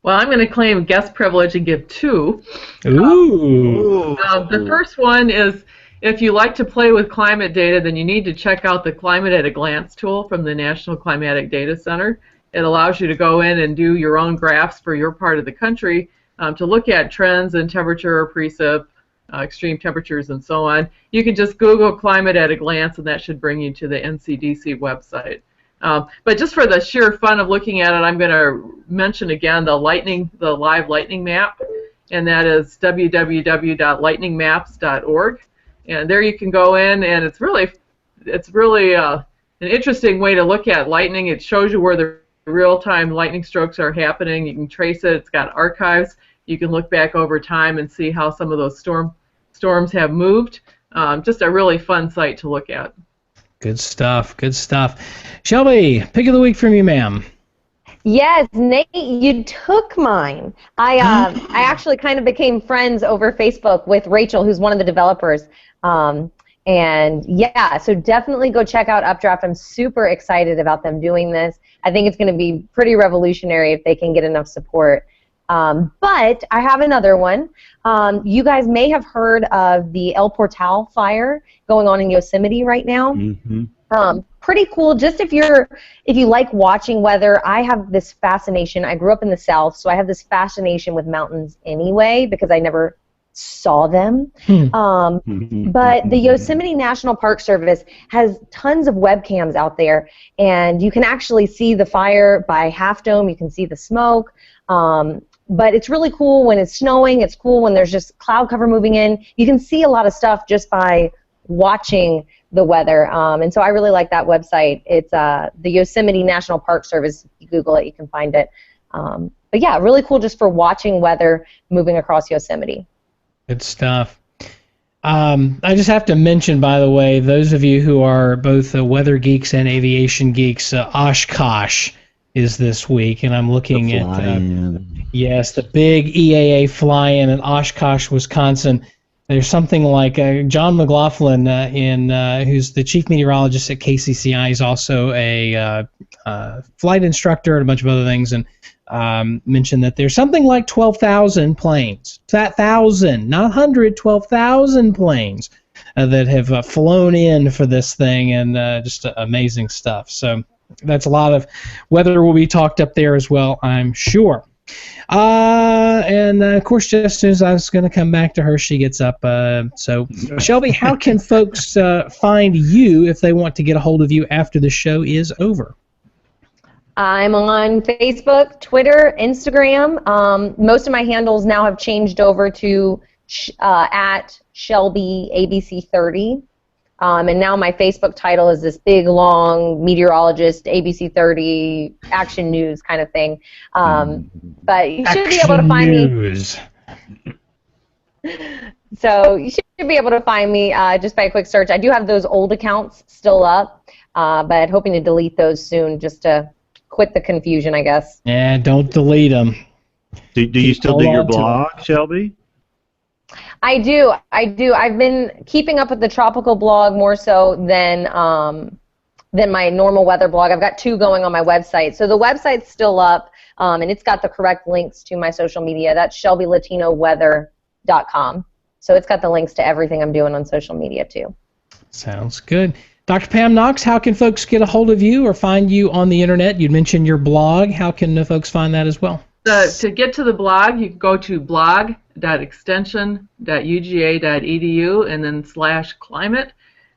Well, I'm going to claim guest privilege and give two. Ooh. The first one is, if you like to play with climate data, then you need to check out the Climate at a Glance tool from the National Climatic Data Center. It allows you to go in and do your own graphs for your part of the country to look at trends in temperature, precip, extreme temperatures, and so on. You can just Google Climate at a Glance, and that should bring you to the NCDC website. But just for the sheer fun of looking at it, I'm going to mention again the live lightning map, and that is www.lightningmaps.org. And there you can go in, and it's really an interesting way to look at lightning. It shows you where the real-time lightning strokes are happening. You can trace it. It's got archives. You can look back over time and see how some of those storms have moved. Just a really fun site to look at. Good stuff. Good stuff. Shelby, pick of the week from you, ma'am. Yes, Nate, you took mine. I actually kind of became friends over Facebook with Rachel, who's one of the developers. And yeah, so definitely go check out Updraft. I'm super excited about them doing this. I think it's going to be pretty revolutionary if they can get enough support. But I have another one. You guys may have heard of the El Portal fire going on in Yosemite right now. Mm-hmm. Pretty cool. Just if you like watching weather, I have this fascination. I grew up in the South, so I have this fascination with mountains anyway because I never saw them. But the Yosemite National Park Service has tons of webcams out there, and you can actually see the fire by Half Dome. You can see the smoke. But it's really cool when it's snowing. It's cool when there's just cloud cover moving in. You can see a lot of stuff just by watching the weather. And so I really like that website. It's the Yosemite National Park Service. If you Google it, you can find it. But yeah, really cool just for watching weather moving across Yosemite. Good stuff. I just have to mention, by the way, those of you who are both weather geeks and aviation geeks, Oshkosh is this week, and I'm looking at yes, the big EAA fly-in in Oshkosh, Wisconsin. There's something like John McLaughlin, who's the chief meteorologist at KCCI. He's also a flight instructor and a bunch of other things, and mentioned that there's something like 12,000 planes. That 1,000, not 100, 12,000 planes that have flown in for this thing, and just amazing stuff. So that's a lot of weather will be talked up there as well, I'm sure. And of course, just as soon as I was going to come back to her, she gets up. So, Shelby, how can folks find you if they want to get a hold of you after the show is over? I'm on Facebook, Twitter, Instagram. Most of my handles now have changed over to at Shelby ABC30. And now my Facebook title is this big, long meteorologist, ABC30, Action News kind of thing. But you should be able to find me. So you should be able to find me just by a quick search. I do have those old accounts still up, but hoping to delete those soon just to quit the confusion, I guess. Yeah, don't delete them. Do you still do your blog, Shelby? I do. I've been keeping up with the tropical blog more so than my normal weather blog. I've got 2 going on my website. So the website's still up, and it's got the correct links to my social media. That's ShelbyLatinoWeather.com. So it's got the links to everything I'm doing on social media, too. Sounds good. Dr. Pam Knox, how can folks get a hold of you or find you on the internet? You mentioned your blog. How can folks find that as well? To get to the blog, you can go to blog.extension.uga.edu and then /climate,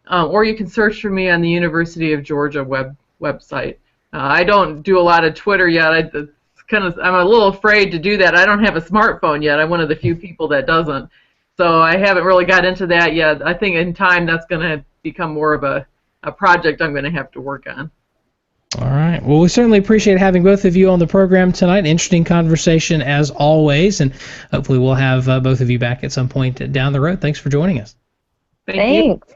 or you can search for me on the University of Georgia website. I don't do a lot of Twitter yet. I'm a little afraid to do that. I don't have a smartphone yet. I'm one of the few people that doesn't. So I haven't really got into that yet. I think in time that's going to become more of a project I'm going to have to work on. All right. Well, we certainly appreciate having both of you on the program tonight. Interesting conversation as always, and hopefully we'll have both of you back at some point down the road. Thanks for joining us. Thanks.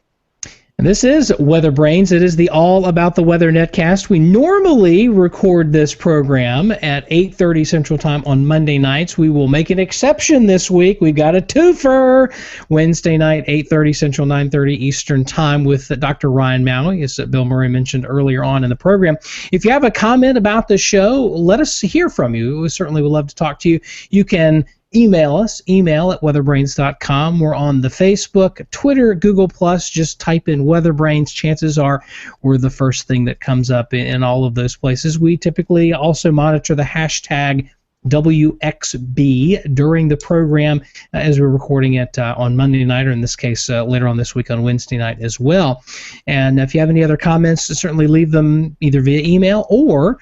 And this is Weather Brains. It is the All About the Weather netcast. We normally record this program at 8:30 Central Time on Monday nights. We will make an exception this week. We've got a twofer. Wednesday night, 8:30 Central, 9:30 Eastern Time with Dr. Ryan Malley, as Bill Murray mentioned earlier on in the program. If you have a comment about the show, let us hear from you. We certainly would love to talk to you. You can email us, email@weatherbrains.com. We're on the Facebook, Twitter, Google+. Just type in WeatherBrains. Chances are we're the first thing that comes up in all of those places. We typically also monitor the hashtag WXB during the program as we're recording it on Monday night, or in this case later on this week on Wednesday night as well. And if you have any other comments, certainly leave them either via email, or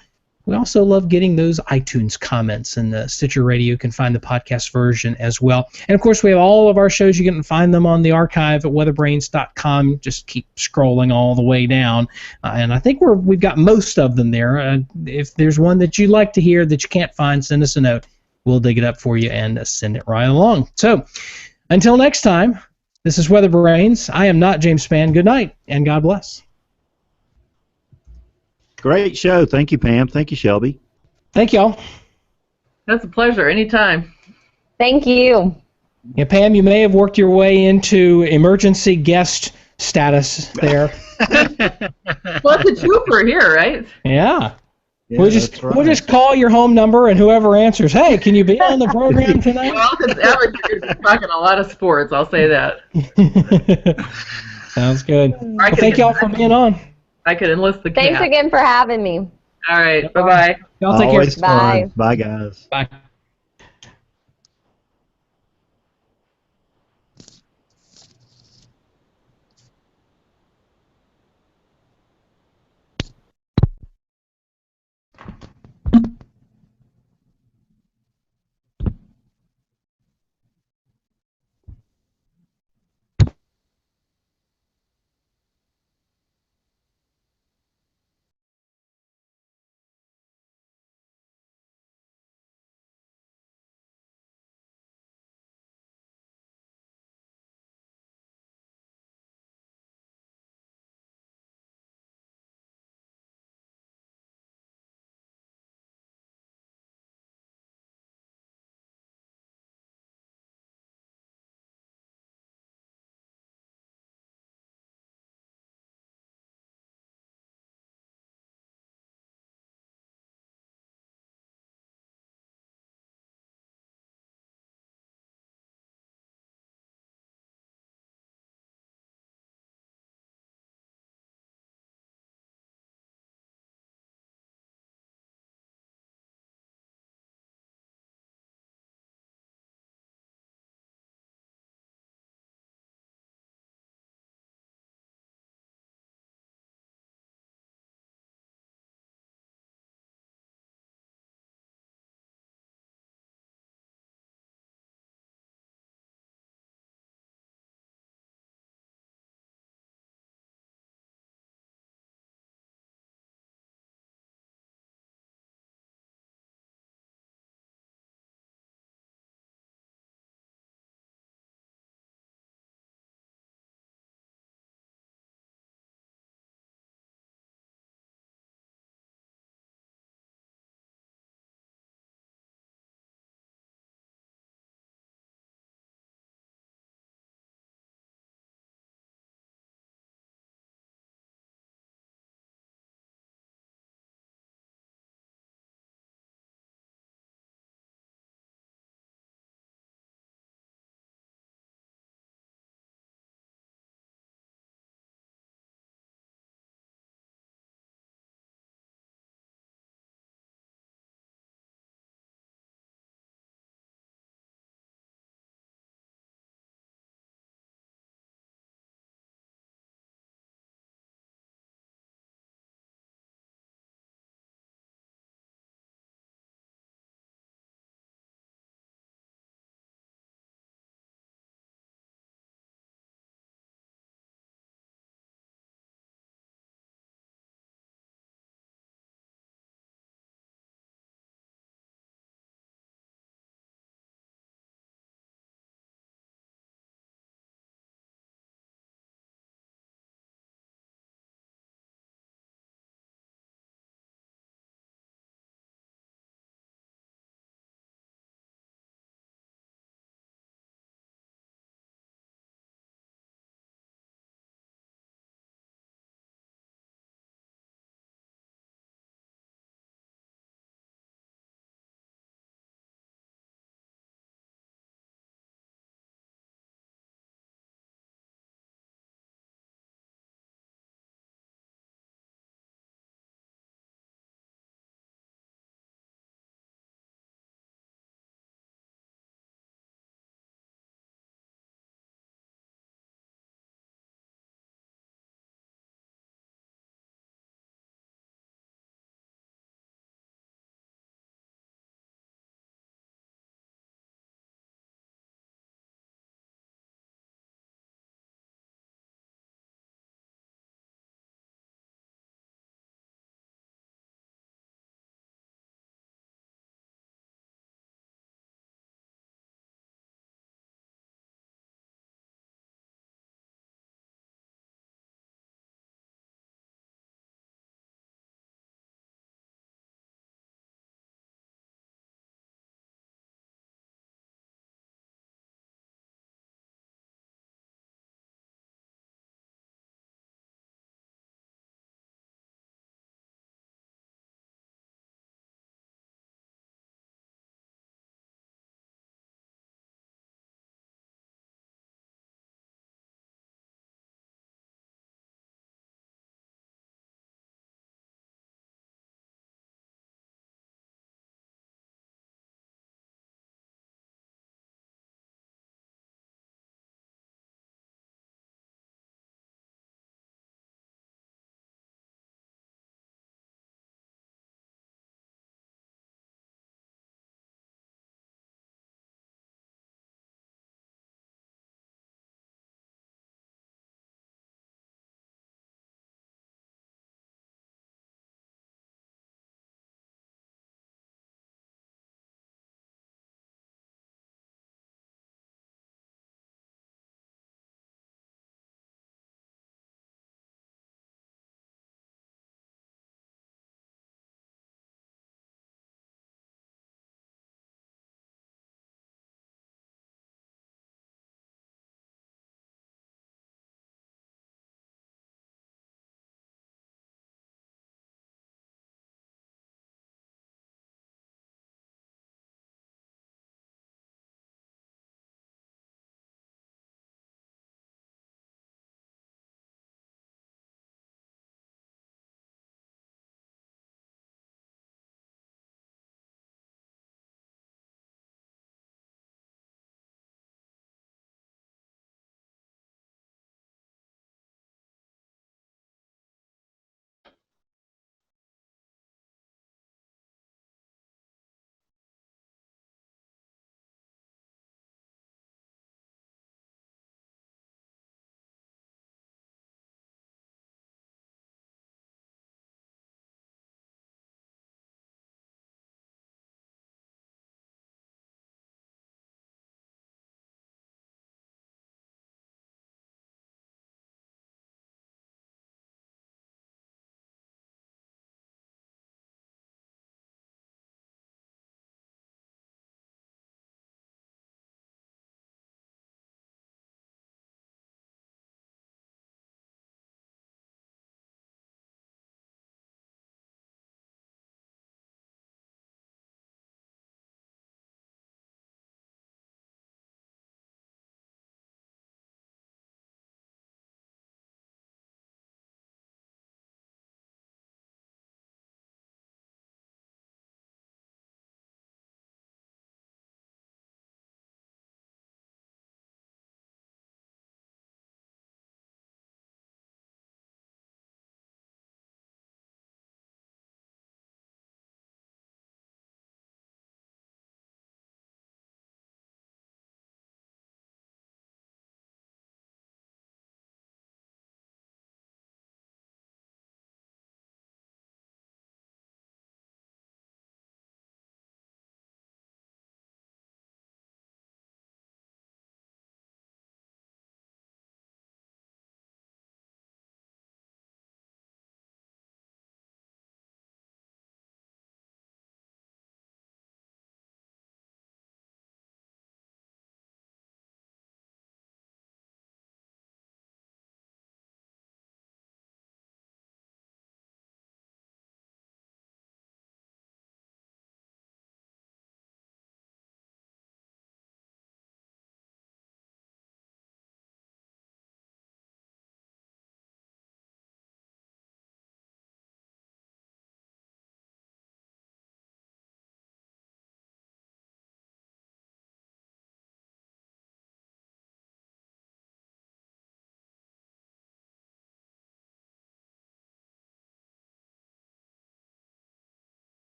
we also love getting those iTunes comments, and the Stitcher Radio. You can find the podcast version as well. And, of course, we have all of our shows. You can find them on the archive at weatherbrains.com. Just keep scrolling all the way down. And I think we've got most of them there. If there's one that you'd like to hear that you can't find, send us a note. We'll dig it up for you and send it right along. So, until next time, this is Weather Brains. I am not James Spann. Good night, and God bless. Great show. Thank you, Pam. Thank you, Shelby. Thank y'all. That's a pleasure. Anytime. Thank you. Yeah, Pam, you may have worked your way into emergency guest status there. Well, it's a twofer here, right? Yeah. Yeah, we'll just call your home number, and whoever answers, hey, can you be on the program tonight? Well, because Alex is talking a lot of sports, I'll say that. Sounds good. Well, thank y'all for being on. I could enlist the cat. Thanks again for having me. All right. Bye-bye. Y'all take Always care. fun. Bye. Bye, guys. Bye.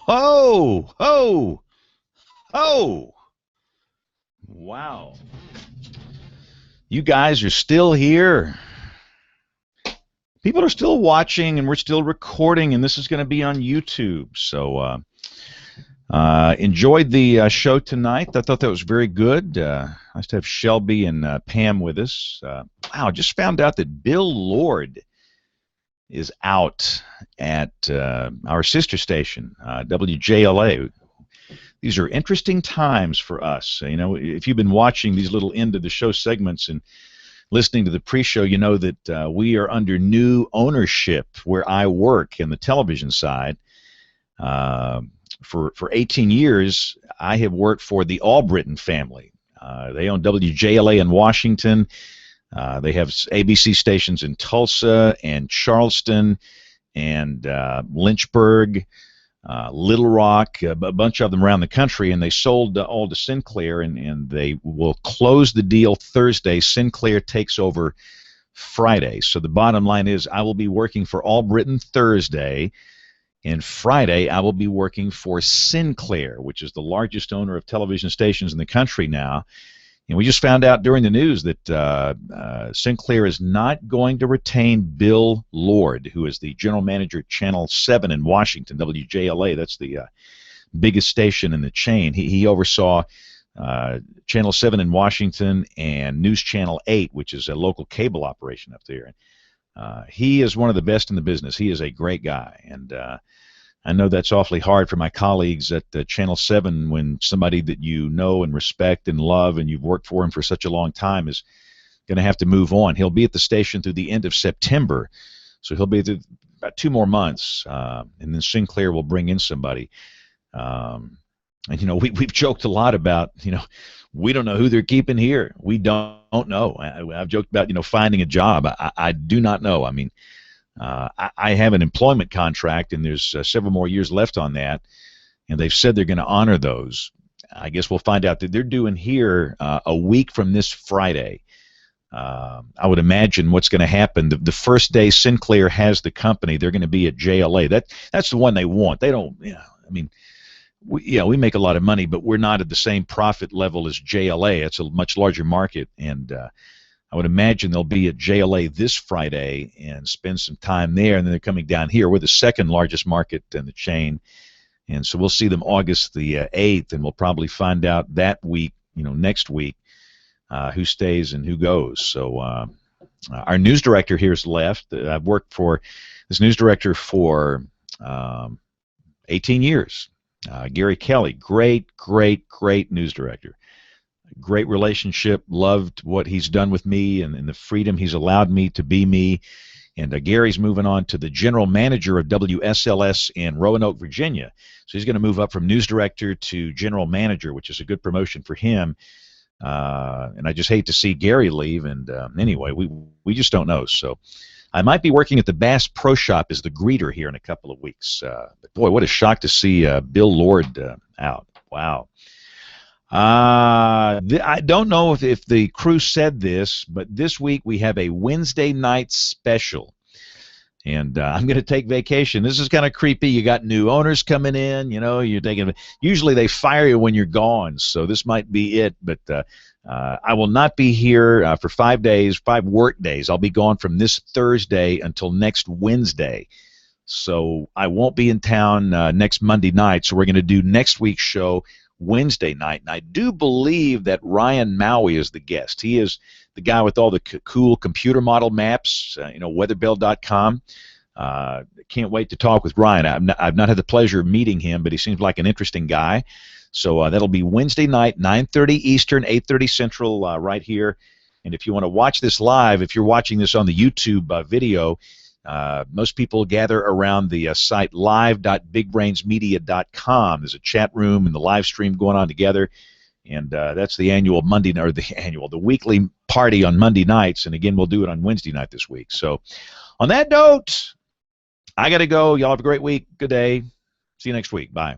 Ho! Ho! Ho! Wow. You guys are still here. People are still watching, and we're still recording, and this is going to be on YouTube. So enjoyed the show tonight. I thought that was very good. Nice to have Shelby and Pam with us. Wow, just found out that Bill Lord is out at our sister station, WJLA. These are interesting times for us. You know, if you've been watching these little end of the show segments and listening to the pre-show, you know that we are under new ownership where I work in the television side. For 18 years, I have worked for the Albritton family. They own WJLA in Washington. They have ABC stations in Tulsa and Charleston and Lynchburg, Little Rock, a bunch of them around the country, and they sold all to Sinclair, and they will close the deal Thursday. Sinclair takes over Friday. So the bottom line is I will be working for Albritton Thursday, and Friday I will be working for Sinclair, which is the largest owner of television stations in the country now. And we just found out during the news that Sinclair is not going to retain Bill Lord, who is the general manager at Channel 7 in Washington, WJLA. That's the biggest station in the chain. He oversaw Channel 7 in Washington and News Channel 8, which is a local cable operation up there. He is one of the best in the business. He is a great guy, and I know that's awfully hard for my colleagues at Channel 7 when somebody that you know and respect and love and you've worked for him for such a long time is going to have to move on. He'll be at the station through the end of September, so he'll be there about 2 more months, and then Sinclair will bring in somebody. And, you know, we've joked a lot about, you know, we don't know who they're keeping here. We don't know. I've joked about, you know, finding a job. I do not know. I mean, I have an employment contract, and there's several more years left on that, and they've said they're going to honor those. I guess we'll find out that they're doing here a week from this Friday. I would imagine what's going to happen, the first day Sinclair has the company, they're going to be at JLA. That's the one they want. They don't, you know, I mean, we make a lot of money, but we're not at the same profit level as JLA. It's a much larger market, and I would imagine they'll be at JLA this Friday and spend some time there, and then they're coming down here. We're the second largest market in the chain, and so we'll see them August the 8th, and we'll probably find out that week, you know, next week, who stays and who goes. So our news director here has left. I've worked for this news director for 18 years. Gary Kelly, great news director. Great relationship, loved what he's done with me and the freedom he's allowed me to be me. And Gary's moving on to the general manager of WSLS in Roanoke, Virginia. So he's going to move up from news director to general manager, which is a good promotion for him. And I just hate to see Gary leave. And anyway, we just don't know. So I might be working at the Bass Pro Shop as the greeter here in a couple of weeks. But boy, what a shock to see Bill Lord out. Wow. I don't know if the crew said this, but this week we have a Wednesday night special, and I'm going to take vacation. This is kind of creepy. You got new owners coming in, you know. You're taking. Usually they fire you when you're gone, so this might be it. But I will not be here for 5 days, 5 work days. I'll be gone from this Thursday until next Wednesday. So I won't be in town next Monday night. So we're going to do next week's show Wednesday night, and I do believe that Ryan Maui is the guest. He is the guy with all the cool computer model maps, you know, weatherbell.com. Can't wait to talk with Ryan. I've not had the pleasure of meeting him, but he seems like an interesting guy. So that'll be Wednesday night, 9:30 Eastern, 8:30 Central, right here. And if you want to watch this live, if you're watching this on the YouTube video, most people gather around the site live.bigbrainsmedia.com. There's a chat room and the live stream going on together, and that's the annual the weekly party on Monday nights, and again we'll do it on Wednesday night this week. So on that note, I got to go. Y'all have a great week. Good day. See you next week. Bye.